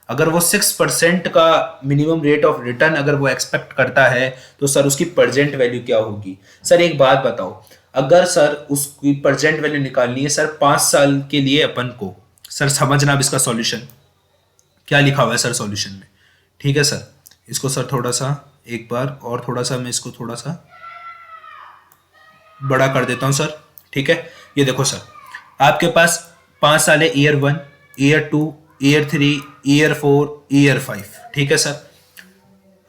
अगर वो 6% का मिनिमम रेट ऑफ रिटर्न अगर वो एक्सपेक्ट करता है तो सर उसकी प्रेजेंट वैल्यू क्या होगी? सर एक बात बताओ, अगर सर उसकी प्रेजेंट वैल्यू निकालनी है सर 5 साल के लिए अपन को, सर समझना अब इसका सॉल्यूशन क्या लिखा हुआ है सर सॉल्यूशन में। ठीक है सर। इसको सर थोड़ा सा एक बार और थोड़ा सा मैं इसको थोड़ा सा बड़ा कर देता हूं सर। ठीक है। ये देखो सर, आपके पास 5 साल है, year 1, year 2, year 3, year 4, year 5। ठीक है सर।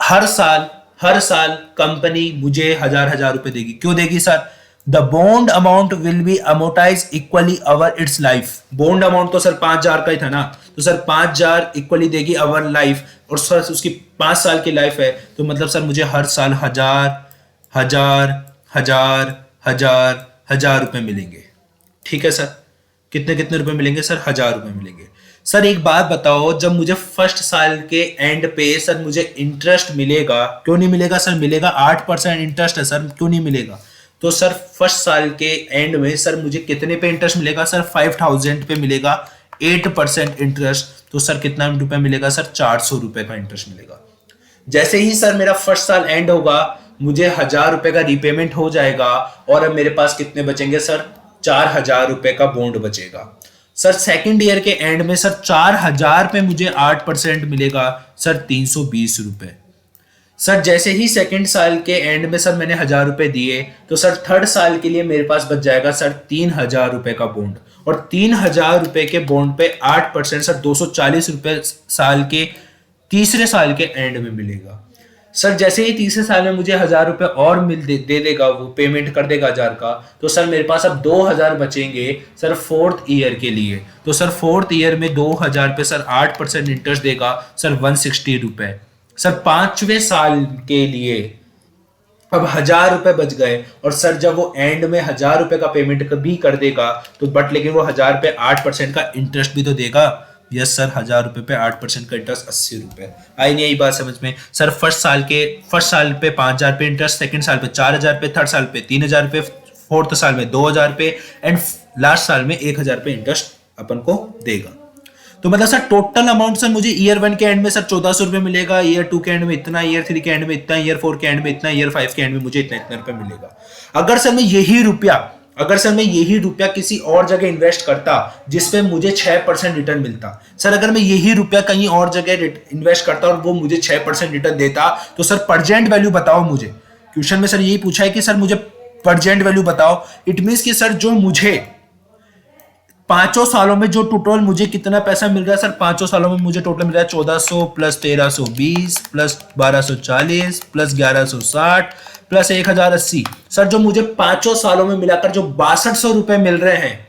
हर साल कंपनी मुझे 1,000 रुपए देगी। क्यों देगी sir? The bond amount will be amortise equally over its life. Bond amount तो सर 5,000 का ही था ना, तो सर 5,000 इक्वली देगी ओवर लाइफ, और सर उसकी 5 साल की लाइफ है, तो मतलब सर मुझे हर साल 1,000 रुपए मिलेंगे। ठीक है सर। कितने कितने रुपए मिलेंगे सर? 1,000 रुपए मिलेंगे। सर एक बात बताओ, जब मुझे फर्स्ट साल के एंड पे सर मुझे इंटरेस्ट मिलेगा, क्यों नहीं मिलेगा सर? मिलेगा, 8% इंटरेस्ट है सर, क्यों नहीं मिलेगा? तो सर फर्स्ट साल के एंड में सर मुझे कितने पे इंटरेस्ट मिलेगा सर? 5,000 पे मिलेगा, 8% इंटरेस्ट। तो सर कितना रुपए मिलेगा सर? 400 रुपए का इंटरेस्ट मिलेगा। जैसे ही सर मेरा फर्स्ट साल एंड होगा, मुझे 1,000 रुपए का रीपेमेंट हो जाएगा, और अब मेरे पास कितने बचेंगे सर? 4,000 रुपए का बॉन्ड बचेगा। सर सेकंड ईयर के एंड में सर 4,000 पे मुझे 8% मिलेगा सर 320 रुपए। सर जैसे ही सेकंड साल के एंड में सर मैंने 1,000 रुपए दिए, तो सर थर्ड साल के लिए मेरे पास बच जाएगा सर 3,000 रुपए का बॉन्ड, और 3,000 रुपए के बॉन्ड पे 8% सर 240 रुपए साल के तीसरे साल के एंड में मिलेगा। सर जैसे ही तीसरे साल में मुझे 1,000 रुपए और दे देगा, वो पेमेंट कर देगा 1,000 का, तो सर मेरे पास अब 2,000 बचेंगे सर फोर्थ ईयर के लिए। तो सर फोर्थ ईयर में 2,000 पे सर 8% इंटरेस्ट देगा सर 160 रुपए। सर पांचवें साल के लिए अब 1,000 रुपए बच गए, और सर जब वो एंड में 1,000 रुपए का पेमेंट भी कर देगा तो बट लेकिन वो 1,000 पे 8% का इंटरेस्ट भी तो देगा। यस सर, 1,000 रुपए पे 8% का इंटरेस्ट 80 रुपए। आई नहीं आई बात समझ में सर? फर्स्ट साल पे 5,000 पे इंटरेस्ट, सेकंड साल पे 4,000 पे, थर्ड साल पे 3,000 पे, फोर्थ साल में 2,000 पे, एंड लास्ट साल में 1,000 पे इंटरेस्ट अपन को देगा। तो मतलब सर टोटल अमाउंट सर मुझे ईयर 1 के एंड में सर 1,400 रुपए मिलेगा, ईयर 2 के एंड में इतना, ईयर 3 के एंड में इतना, ईयर 4 के एंड में इतना, ईयर 5 के एंड में मुझे इतना इतना रुपए मिलेगा। अगर सर मैं यही रुपया किसी और जगह इन्वेस्ट करता जिसपे मुझे 6% रिटर्न मिलता, सर अगर मैं यही रुपया कहीं और जगह इन्वेस्ट करता और वो मुझे 6% रिटर्न देता, तो सर परजेंट वैल्यू बताओ मुझे। क्वेश्चन में सर यही पूछा है कि सर मुझे परजेंट वैल्यू बताओ। इट मीन्स कि सर जो मुझे पांचों सालों में जो टोटल मुझे कितना पैसा मिल रहा है, सर पांचों सालों में मुझे टोटल मिल रहा है 1,400 plus 1,320 plus 1,240 plus 1,160 plus 1,080। Sir जो मुझे पांचों सालों में मिलाकर जो 6,200 रुपए मिल रहे हैं,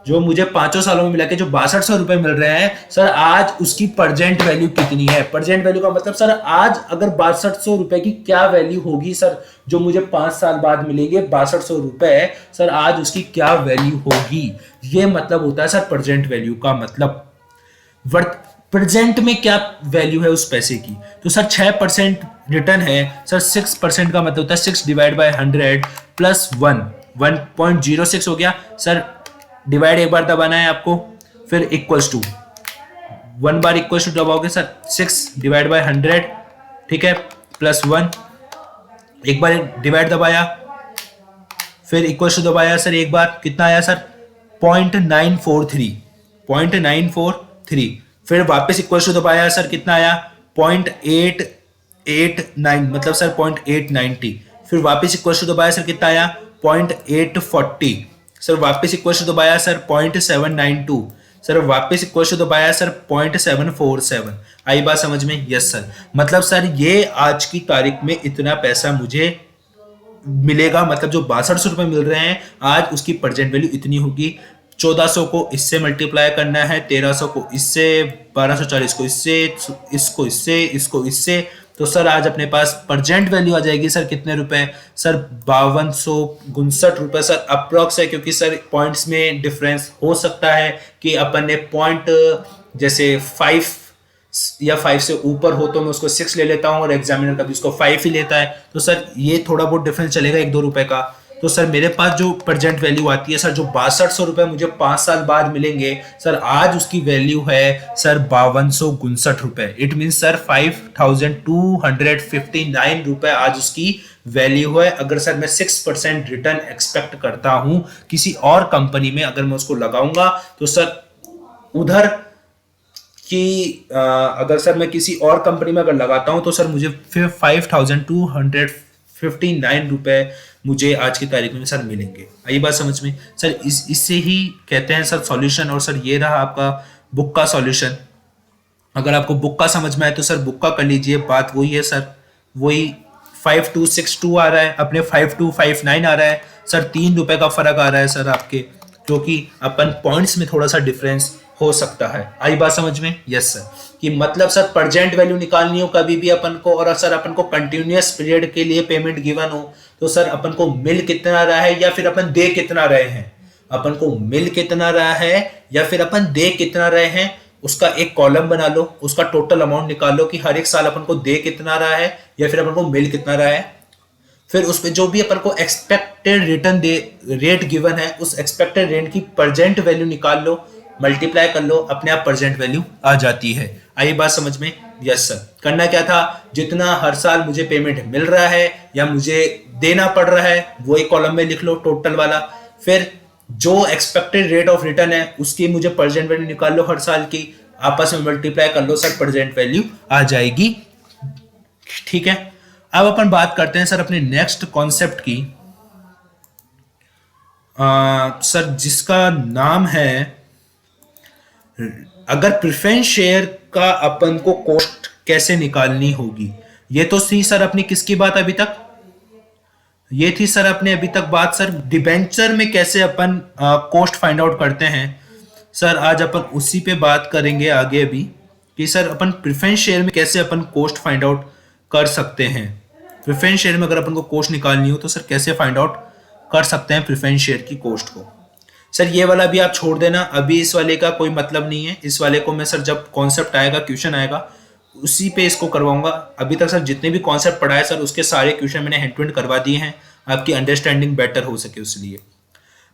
जो मुझे पांचों सालों में मिला के जो 6,200 रुपए मिल रहे हैं, सर आज उसकी परजेंट वैल्यू कितनी है? परजेंट वैल्यू का मतलब सर आज अगर 6,200 रुपए की क्या वैल्यू होगी सर, जो मुझे 5 साल बाद मिलेंगे 6,200 रुपए, सर आज उसकी क्या वैल्यू होगी? ये मतलब होता है सर परजेंट वैल्यू का मतलब प्रेजेंट में क्या वैल्यू है उस पैसे की। तो सर 6% रिटर्न है सर, 6% का मतलब होता है 6 डिवाइड बाय 100 प्लस 1.06 हो गया सर। डिवाइड एक बार दबाना है आपको, फिर इक्वल्स टू 1 बार इक्वल्स टू दबाओगे सर 6 डिवाइड बाय 100, ठीक है, प्लस 1, एक बार डिवाइड दबाया, फिर इक्वल्स टू दबाया सर एक बार, कितना आया सर 0.943, फिर वापस इक्वल्स टू दबाया सर, कितना आया 0.889 मतलब सर 0.890, फिर वापस इक्वल्स टू दबाया सर, कितना आया 0.840, सर वापस इक्वल्स टू दबाया सर 0.792, सर वापस इक्वल्स टू दबाया सर 0.747। आई बात समझ में? Yes sir. मतलब सर ये आज की तारीख में इतना पैसा मुझे मिलेगा, मतलब जो 6,200 रुपए मिल रहे हैं आज उसकी प्रेजेंट वैल्यू इतनी होगी। 1,400 को इससे मल्टीप्लाई करना है, 1,300 को इससे, 1,240 को इससे, इसको इससे, इसको इससे, तो सर आज अपने पास प्रेजेंट वैल्यू आ जाएगी सर कितने रुपए? सर 5,259 रुपए सर अप्रोक्स है, क्योंकि सर पॉइंट्स में डिफरेंस हो सकता है कि अपन ने पॉइंट जैसे 5 या 5 से ऊपर हो तो मैं उसको 6 ले लेता हूं, और एग्जामिनर कभी उसको 5 ही लेता है, तो सर ये थोड़ा बहुत डिफरेंस चलेगा 1-2 रुपए का। तो सर मेरे पास जो प्रेजेंट वैल्यू आती है सर, जो 6,200 रुपए मुझे 5 साल बाद मिलेंगे, सर आज उसकी वैल्यू है सर 5,259 रुपए। इट मीन सर 5,259 रुपए आज उसकी वैल्यू है। अगर सर मैं 6% रिटर्न एक्सपेक्ट करता हूं किसी और कंपनी में, अगर मैं उसको लगाऊंगा तो सर उधर कि अगर सर मैं किसी और कंपनी में अगर लगाता हूं तो सर मुझे फिर 5,259 रुपए मुझे आज की तारीख में सर मिलेंगे। आई बात समझ में सर? इससे ही कहते हैं सर सॉल्यूशन। और सर ये रहा आपका बुक का सॉल्यूशन। अगर आपको बुक का समझ में आए तो सर बुक का कर लीजिए। बात वही है सर, वही 5,262 आ रहा है, अपने 5,259 आ रहा है सर, 3 रुपए का फर्क आ रहा है सर आपके, क्योंकि अपन पॉइंट्स में थोड़ा सा डिफरेंस हो सकता है। आई बात समझ में? Yes sir. कि मतलब सर प्रेजेंट वैल्यू निकालनी हो कभी भी अपन को, और सर अपन को कंटिन्यूअस पीरियड के लिए पेमेंट गिवन हो, तो सर अपन को मिल कितना रहा है या फिर अपन दे कितना रहे हैं, अपन को मिल कितना रहा है या फिर अपन दे कितना रहे हैं, उसका एक कॉलम बना लो, उसका टोटल अमाउंट निकाल लो कि हर एक साल अपन को दे कितना रहा है या फिर अपन को मिल कितना रहा है। फिर उसमें जो भी अपन को एक्सपेक्टेड रिटर्न दे रेट गिवन है, उस एक्सपेक्टेड रेट की प्रेजेंट वैल्यू निकाल लो, मल्टीप्लाई कर लो, अपने आप प्रेजेंट वैल्यू आ जाती है। आई बात समझ में? Yes sir. करना क्या था, जितना हर साल मुझे पेमेंट मिल रहा है या मुझे देना पड़ रहा है वो एक कॉलम में लिख लो टोटल वाला, फिर जो एक्सपेक्टेड रेट ऑफ रिटर्न है उसकी मुझे प्रेजेंट वैल्यू निकाल लो हर साल की, आपस में मल्टीप्लाई कर लो सर, प्रेजेंट वैल्यू आ जाएगी। ठीक है, अब अपन बात करते हैं सर अपने नेक्स्ट कॉन्सेप्ट की, सर जिसका नाम है, अगर प्रेफरेंस शेयर का अपन को कॉस्ट कैसे निकालनी होगी। ये तो थी सर अपनी किसकी बात अभी तक, ये थी सर अपने अभी तक बात सर डिबेंचर में कैसे अपन कॉस्ट फाइंड आउट करते हैं। सर आज अपन उसी पे बात करेंगे आगे भी कि सर अपन प्रेफरेंस शेयर में कैसे अपन कॉस्ट फाइंड आउट कर सकते हैं। प्रेफरेंस शेयर में अगर अपन को कॉस्ट निकालनी हो तो सर कैसे फाइंड आउट कर सकते हैं प्रेफरेंस शेयर की कॉस्ट को। सर ये वाला भी आप छोड़ देना, अभी इस वाले का कोई मतलब नहीं है। इस वाले को मैं सर जब कॉन्सेप्ट आएगा, क्वेश्चन आएगा, उसी पे इसको करवाऊंगा। अभी तक सर जितने भी कॉन्सेप्ट पढ़ाए सर उसके सारे क्वेश्चन मैंने हैंड टू हैंड करवा दिए हैं, आपकी अंडरस्टैंडिंग बेटर हो सके उसलिए।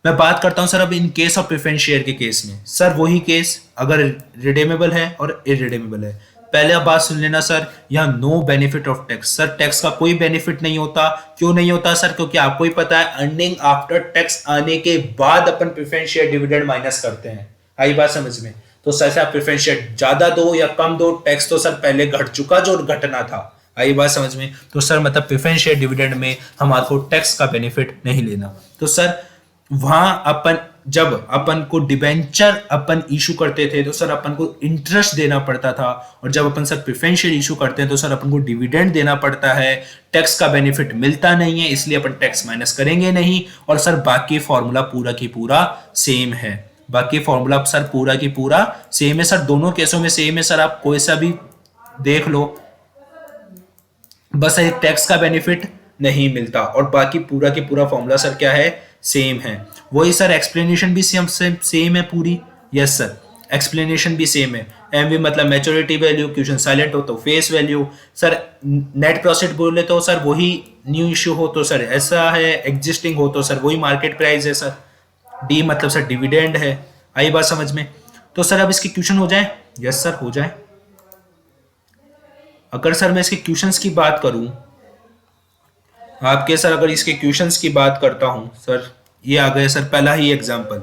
मैं बात करता हूं सर अब in case of preference share के केस में। सर वही केस अगर रिडीमेबल है और इरिडीमेबल है। पहले आप बात सुन लेना सर, यहाँ no benefit of tax. Sir tax का कोई बेनिफिट नहीं होता। क्यों नहीं होता सर? क्योंकि आपको ही पता है अर्निंग आफ्टर टैक्स आने के बाद अपन प्रेफरेंस शेयर डिविडेंड माइनस करते हैं। आई बात समझ में? तो सर आप प्रेफरेंस शेयर ज्यादा दो या कम दो, टैक्स तो सर पहले घट चुका जो घटना था। आई बात समझ में? तो सर मतलब प्रेफरेंस शेयर डिविडेंड में हमारे को टैक्स का बेनिफिट नहीं लेना। तो सर वहां अपन जब अपन को डिबेंचर अपन इशू करते थे तो सर अपन को इंटरेस्ट देना पड़ता था, और जब अपन सर प्रेफरेंस शेयर इशू करते हैं तो सर अपन को डिविडेंड देना पड़ता है। टैक्स का बेनिफिट मिलता नहीं है, इसलिए अपन टैक्स माइनस करेंगे नहीं। और सर बाकी फॉर्मूला पूरा की पूरा सेम है। बाकी फॉर्मूला सर पूरा की पूरा सेम है सर, दोनों केसों में सेम है सर। आप कोई सा भी देख लो, बस एक टैक्स का बेनिफिट नहीं मिलता और बाकी पूरा की पूरा फॉर्मूला सर क्या है? सेम है। वही सर एक्सप्लेनेशन भी सेम है पूरी। यस सर, एक्सप्लेनेशन भी सेम है। एमवी मतलब मैच्योरिटी वैल्यू, क्वेश्चन साइलेंट हो तो face value. Sir net profit बोले तो सर वही न्यू इश्यू हो तो सर ऐसा है, एग्जिस्टिंग हो तो सर वही मार्केट प्राइस है सर। डी मतलब सर डिविडेंड है। आई बात समझ में? तो सर अब इसके क्वेश्चन हो जाए? यस सर हो जाए। अगर सर मैं इसके क्वेश्चंस की बात करूं आपके, सर अगर इसके क्वेश्चंस की बात करता हूं सर, ये आ गया सर पहला ही एग्जांपल।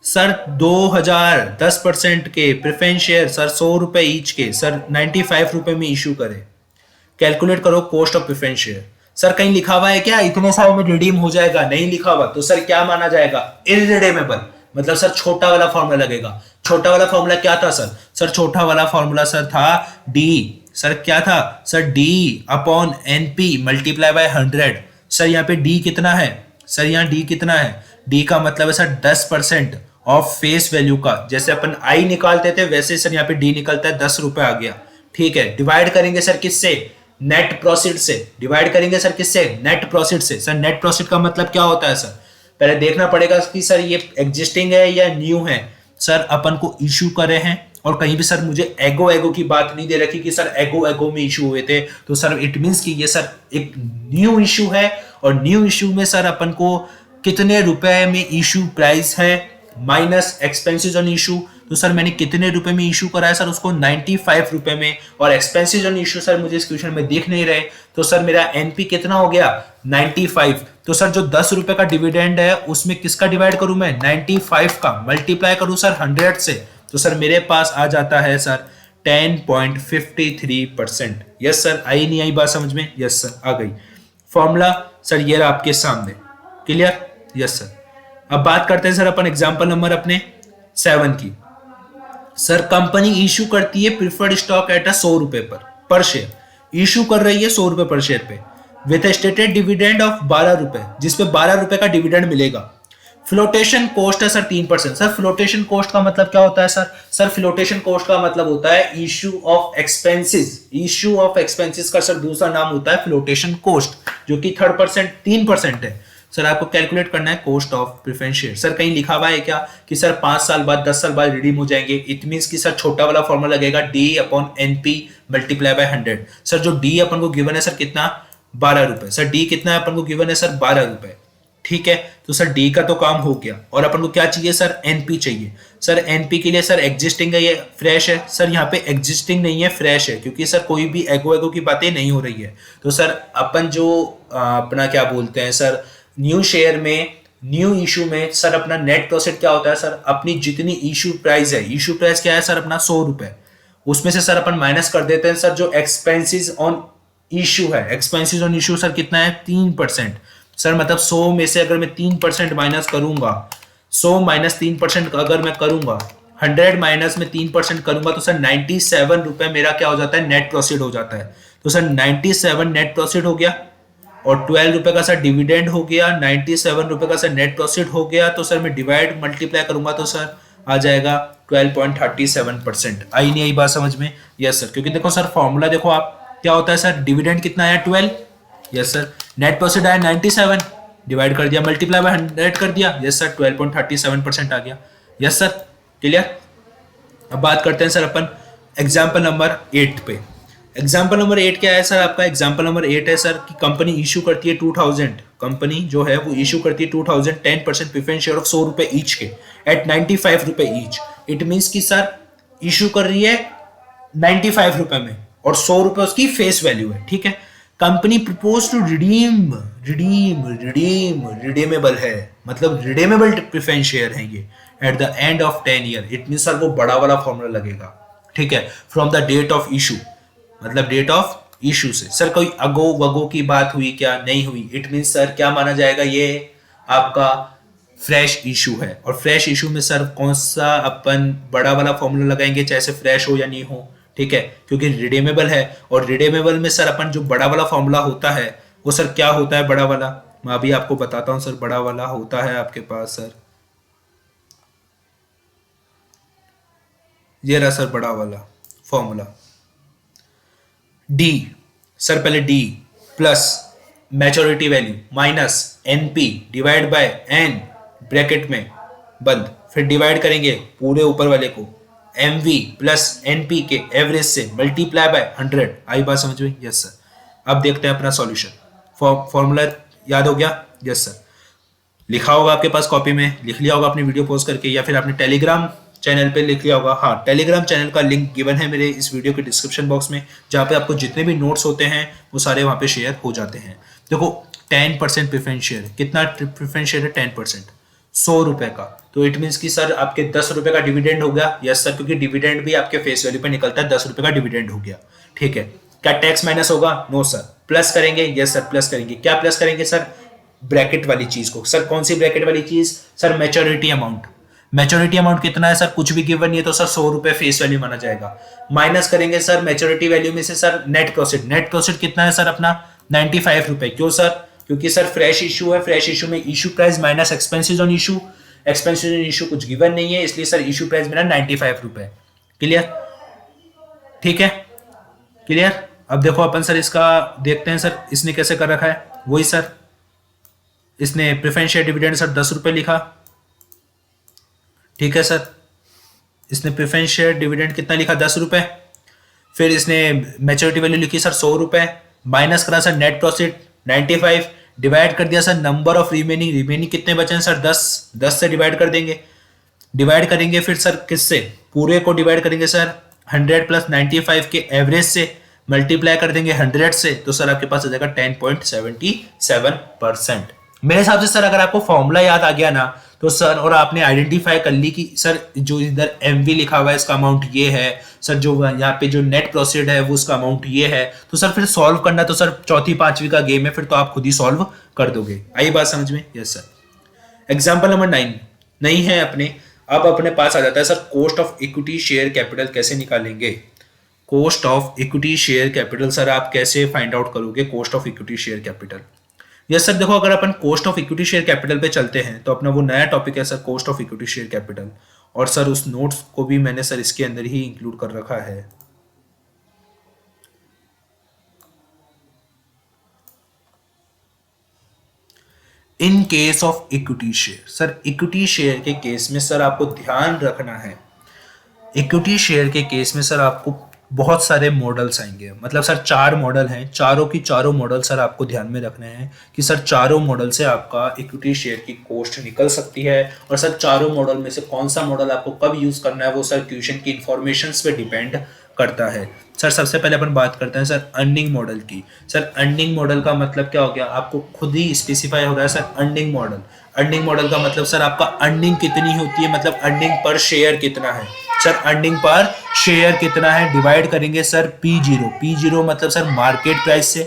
सर 2010% के प्रेफरेंस शेयर सर 100 रुपए ईच के सर 95 रुपए में इशू करे। कैलकुलेट करो cost of preference share. Sir कहीं लिखा हुआ है क्या इतने साल में रिडीम हो जाएगा? नहीं लिखा हुआ। तो सर क्या माना जाएगा? इररिडीमेबल। मतलब सर छोटा वाला फॉर्मूला लगेगा। छोटा वाला फॉर्मूला क्या था सर? सर छोटा वाला फॉर्मूला सर था डी। सर क्या था sir? D upon NP multiply by 100। Sir यहाँ पे डी कितना है? सर यहाँ डी कितना है? डी का मतलब है सर 10% ऑफ फेस वैल्यू का। जैसे अपन आई निकालते थे वैसे सर यहाँ पे डी निकलता है, 10 रुपए आ गया। ठीक है, डिवाइड करेंगे सर किससे? नेट प्रॉफिट से। डिवाइड करेंगे सर किससे? नेट प्रॉफिट से। सर नेट प्रॉफिट का मतलब क्या होता है सर? पहले देखना पड़ेगा कि सर ये एग्जिस्टिंग है या न्यू है। सर अपन को इशू करे हैं और कहीं भी सर मुझे एगो की बात नहीं दे रखी कि सर एगो में इशू हुए थे। तो सर इट मींस कि ये सर एक न्यू इशू है, और न्यू इशू में सर अपन को कितने रुपए में इशू प्राइस है माइनस एक्सपेंसेस ऑन इशू। तो सर मैंने कितने रुपए में इशू कराया सर? उसको 95 रुपए में। और एक्सपेंसेस ऑन इशू सर मुझे इस क्वेश्चन में दिख नहीं रहे, तो सर मेरा एनपी कितना हो गया? 95। तो सर जो 10 रुपए का डिविडेंड है उसमें किसका डिवाइड करूं मैं? 95 का मल्टीप्लाई करूं सर 100 से। तो सर मेरे पास आ जाता है सर 10.53%। यस सर, आई नहीं आई बात समझ में? यस सर आ गई। फॉर्मूला सर ये रहा आपके सामने। क्लियर? Yes sir. अब बात करते हैं सर अपन एग्जांपल नंबर अपने 7 की। सर कंपनी इशू करती है प्रिफर्ड स्टॉक एट 100 रुपए पर शेयर। इशू कर रही है 100 रुपए पर शेयर पे विथ स्टेटेड डिविडेंड ऑफ 12 रुपए, जिसपे 12 रुपए का डिविडेंड मिलेगा। फ्लोटेशन कॉस्ट है सर 3%। सर फ्लोटेशन कॉस्ट का मतलब क्या होता है सर? सर फ्लोटेशन कॉस्ट का मतलब होता है issue of expenses. Issue of expenses का सर दूसरा नाम होता है फ्लोटेशन कॉस्ट, जो कि 3% है। सर आपको कैलकुलेट करना है cost of preference share. Sir कहीं लिखा हुआ है क्या कि सर 5 साल बाद 10 साल बाद रिडीम हो जाएंगे? इट मींस कि सर छोटा वाला फॉर्मूला लगेगा D upon NP multiply by 100। Sir जो डी अपन को गिवन है सर कितना? 12 रुपए। सर डी कितना है अपन को गिवन है सर? 12 रुपए। ठीक है, तो सर डी का तो काम हो गया, और अपन को क्या चाहिए सर? एनपी चाहिए। सर एनपी के लिए सर एग्जिस्टिंग है या फ्रेश है? सर यहाँ पे एग्जिस्टिंग नहीं है, फ्रेश है, क्योंकि सर कोई भी एगो की बातें नहीं हो रही है। तो सर अपन जो अपना क्या बोलते हैं सर, न्यू शेयर में, न्यू इशू में सर अपना नेट प्रॉफिट क्या होता है सर? अपनी जितनी इशू प्राइस है, इशू प्राइस क्या है सर अपना? 100 रुपए। उसमें से सर अपन माइनस कर देते हैं सर जो एक्सपेंसेस ऑन इशू है। एक्सपेंसेस ऑन इशू सर कितना है? 3%। सर मतलब 100 में से अगर मैं 3% माइनस करूंगा, 100 माइनस 3% अगर मैं करूंगा, 100 माइनस में 3% करूंगा, तो सर 97 रुपए मेरा क्या हो जाता है? नेट प्रॉफिट हो जाता है। तो तो सर 97 नेट प्रॉफिट हो गया और 12 रुपए का सर डिविडेंड हो गया, 97 रुपए का सर नेट प्रॉफिट हो गया। तो सर मैं डिवाइड मल्टीप्लाई करूंगा तो सर आ जाएगा 12.37%। आई नहीं आई बात समझ में? यस सर, क्योंकि देखो सर फॉर्मूला देखो आप, क्या होता है सर, डिविडेंड कितना आया 12, यस सर, नेट प्रॉफिट आया 97, डिवाइड कर दिया, मल्टीप्लाई बाय 100 कर दिया, यस सर 12.37% आ गया। Yes sir, clear. अब बात करते हैं सर अपन एग्जाम्पल नंबर 8 पे। एग्जाम्पल नंबर 8 क्या है सर आपका? एग्जाम्पल नंबर 8 है सर कि कंपनी इशू करती है 2000, कंपनी जो है वो इशू करती है 2000 10% प्रेफरेंस शेयर ऑफ 100 रुपए ईच के एट 95 रुपए ईच। इट मीन्स कि सर इशू कर रही है 95 रुपए में और 100 रुपए उसकी फेस वैल्यू है, ठीक है। कंपनी प्रपोज टू रिडीमेबल है, मतलब रिडीमेबल प्रेफरेंस शेयर है ये at the end of 10 year. It mean sir वो बड़ा वाला फॉर्मूला लगेगा, ठीक है, from the date of issue, मतलब डेट ऑफ इशू से। सर कोई अगो वगो की बात हुई क्या? नहीं हुई। इट मीन सर क्या माना जाएगा, ये आपका फ्रेश इशू है। और फ्रेश इशू में सर कौन सा अपन बड़ा वाला फॉर्मूला लगाएंगे, चाहे से फ्रेश हो या नहीं हो, ठीक है, क्योंकि रिडीमेबल है। और रिडीमेबल में सर अपन जो बड़ा वाला फॉर्मूला होता है वो सर क्या होता है बड़ा वाला, मैं अभी आपको बताता हूं सर। बड़ा वाला होता है आपके पास सर, ये रहा सर बड़ा वाला फॉर्मूला, डी, सर पहले D plus maturity value minus NP divide by N bracket में बंद, फिर डिवाइड करेंगे पूरे ऊपर वाले को एम वी प्लस एनपी के एवरेज से मल्टीप्लाई बाय 100। आई बात समझ में? Yes sir. अब देखते हैं अपना सॉल्यूशन। फॉर्मूला याद हो गया? Yes sir. लिखा होगा आपके पास कॉपी में, लिख लिया होगा अपनी वीडियो पोस्ट करके, या फिर आपने टेलीग्राम चैनल पे लिख लिया होगा। हाँ, टेलीग्राम चैनल का लिंक गिवन है मेरे इस वीडियो के डिस्क्रिप्शन बॉक्स में, जहाँ पे आपको जितने भी नोट्स होते हैं वो सारे वहाँ पे शेयर हो जाते हैं। देखो 10% प्रेफरेंस शेयर, कितना प्रेफरेंस शेयर है? 10%, 100 रुपए का। तो इट मीन्स कि सर आपके 10 रुपए का डिविडेंड हो गया। यस सर, क्योंकि डिविडेंड भी आपके फेस वैल्यू पे निकलता है, 10 रुपए का डिविडेंड हो गया, ठीक है। क्या टैक्स माइनस होगा? No sir. प्लस करेंगे? यस सर प्लस करेंगे। क्या प्लस करेंगे सर? ब्रैकेट वाली चीज को। सर कौन सी ब्रैकेट वाली चीज? Sir maturity amount. Maturity amount कितना है सर? कुछ भी गिवन नहीं है तो सर 100 रुपए फेस वैल्यू माना जाएगा। माइनस करेंगे सर मैच्योरिटी वैल्यू में से sir net profit. Net profit कितना है सर अपना? 95 रुपए। क्यों सर? क्योंकि सर फ्रेश इशू है, फ्रेश इशू में issue price minus expenses on issue, expenses on issue कुछ गिवन नहीं है, इसलिए सर इशू प्राइस मेरा 95 रुपए। क्लियर? ठीक है, क्लियर। अब देखो अपन सर इसका देखते हैं सर इसने कैसे कर रखा है। वही सर, इसने प्रेफरेंस शेयर डिविडेंड सर 10 रुपए लिखा, ठीक है सर। इसने प्रेफरेंस शेयर डिविडेंड कितना लिखा? 10 रुपए। फिर इसने मैच्योरिटी वैल्यू लिखी सर 100 रुपए, माइनस करा सर नेट प्रॉफिट 95, डिवाइड कर दिया sir number of remaining. Remaining कितने बचे हैं सर? 10 से डिवाइड कर देंगे। डिवाइड करेंगे फिर सर किससे? पूरे को डिवाइड करेंगे सर 100 प्लस 95 के एवरेज से, मल्टीप्लाई कर देंगे 100 से, तो सर आपके पास आ जाएगा 10.77%। मेरे हिसाब से सर अगर आपको फॉर्मूला याद आ गया ना तो सर, और आपने आइडेंटिफाई कर ली कि सर जो इधर एमवी लिखा हुआ है इसका अमाउंट ये है, सर जो यहाँ पे जो नेट प्रोसीड है वो उसका अमाउंट ये है, तो सर फिर सॉल्व करना तो सर चौथी पांचवी का गेम है, फिर तो आप खुद ही सॉल्व कर दोगे। आई बात समझ में? Yes sir. एग्जाम्पल नंबर 9 नहीं है अपने। अब अपने पास आ जाता है sir cost of equity share capital कैसे निकालेंगे। Cost of equity share capital sir आप कैसे फाइंड आउट करोगे cost of equity share capital. Yes sir, देखो अगर अपन cost of equity share capital पे चलते हैं तो अपना वो नया टॉपिक है sir cost of equity share capital, और सर उस नोट्स को भी मैंने सर इसके अंदर ही इंक्लूड कर रखा है। In case of equity share, sir equity share के केस में सर आपको ध्यान रखना है, इक्विटी शेयर के केस में सर आपको बहुत सारे मॉडल्स आएंगे। मतलब सर 4 मॉडल हैं, चारों की चारों मॉडल सर आपको ध्यान में रखने हैं कि सर चारों मॉडल से आपका इक्विटी शेयर की कॉस्ट निकल सकती है, और सर चारों मॉडल में से कौन सा मॉडल आपको कब यूज करना है वो सर क्वेश्चन की इंफॉर्मेशंस पे डिपेंड करता है। सर सबसे पहले अपन बात करते हैं सर अर्निंग मॉडल की। सर अर्निंग मॉडल का मतलब क्या हो गया, आपको खुद ही स्पेसिफाई हो रहा है sir earning model. Earning model का मतलब सर आपका अर्निंग कितनी होती है, मतलब अर्निंग पर शेयर कितना है। सर अर्निंग पर शेयर कितना है डिवाइड करेंगे सर P0। P0 मतलब सर मार्केट प्राइस से,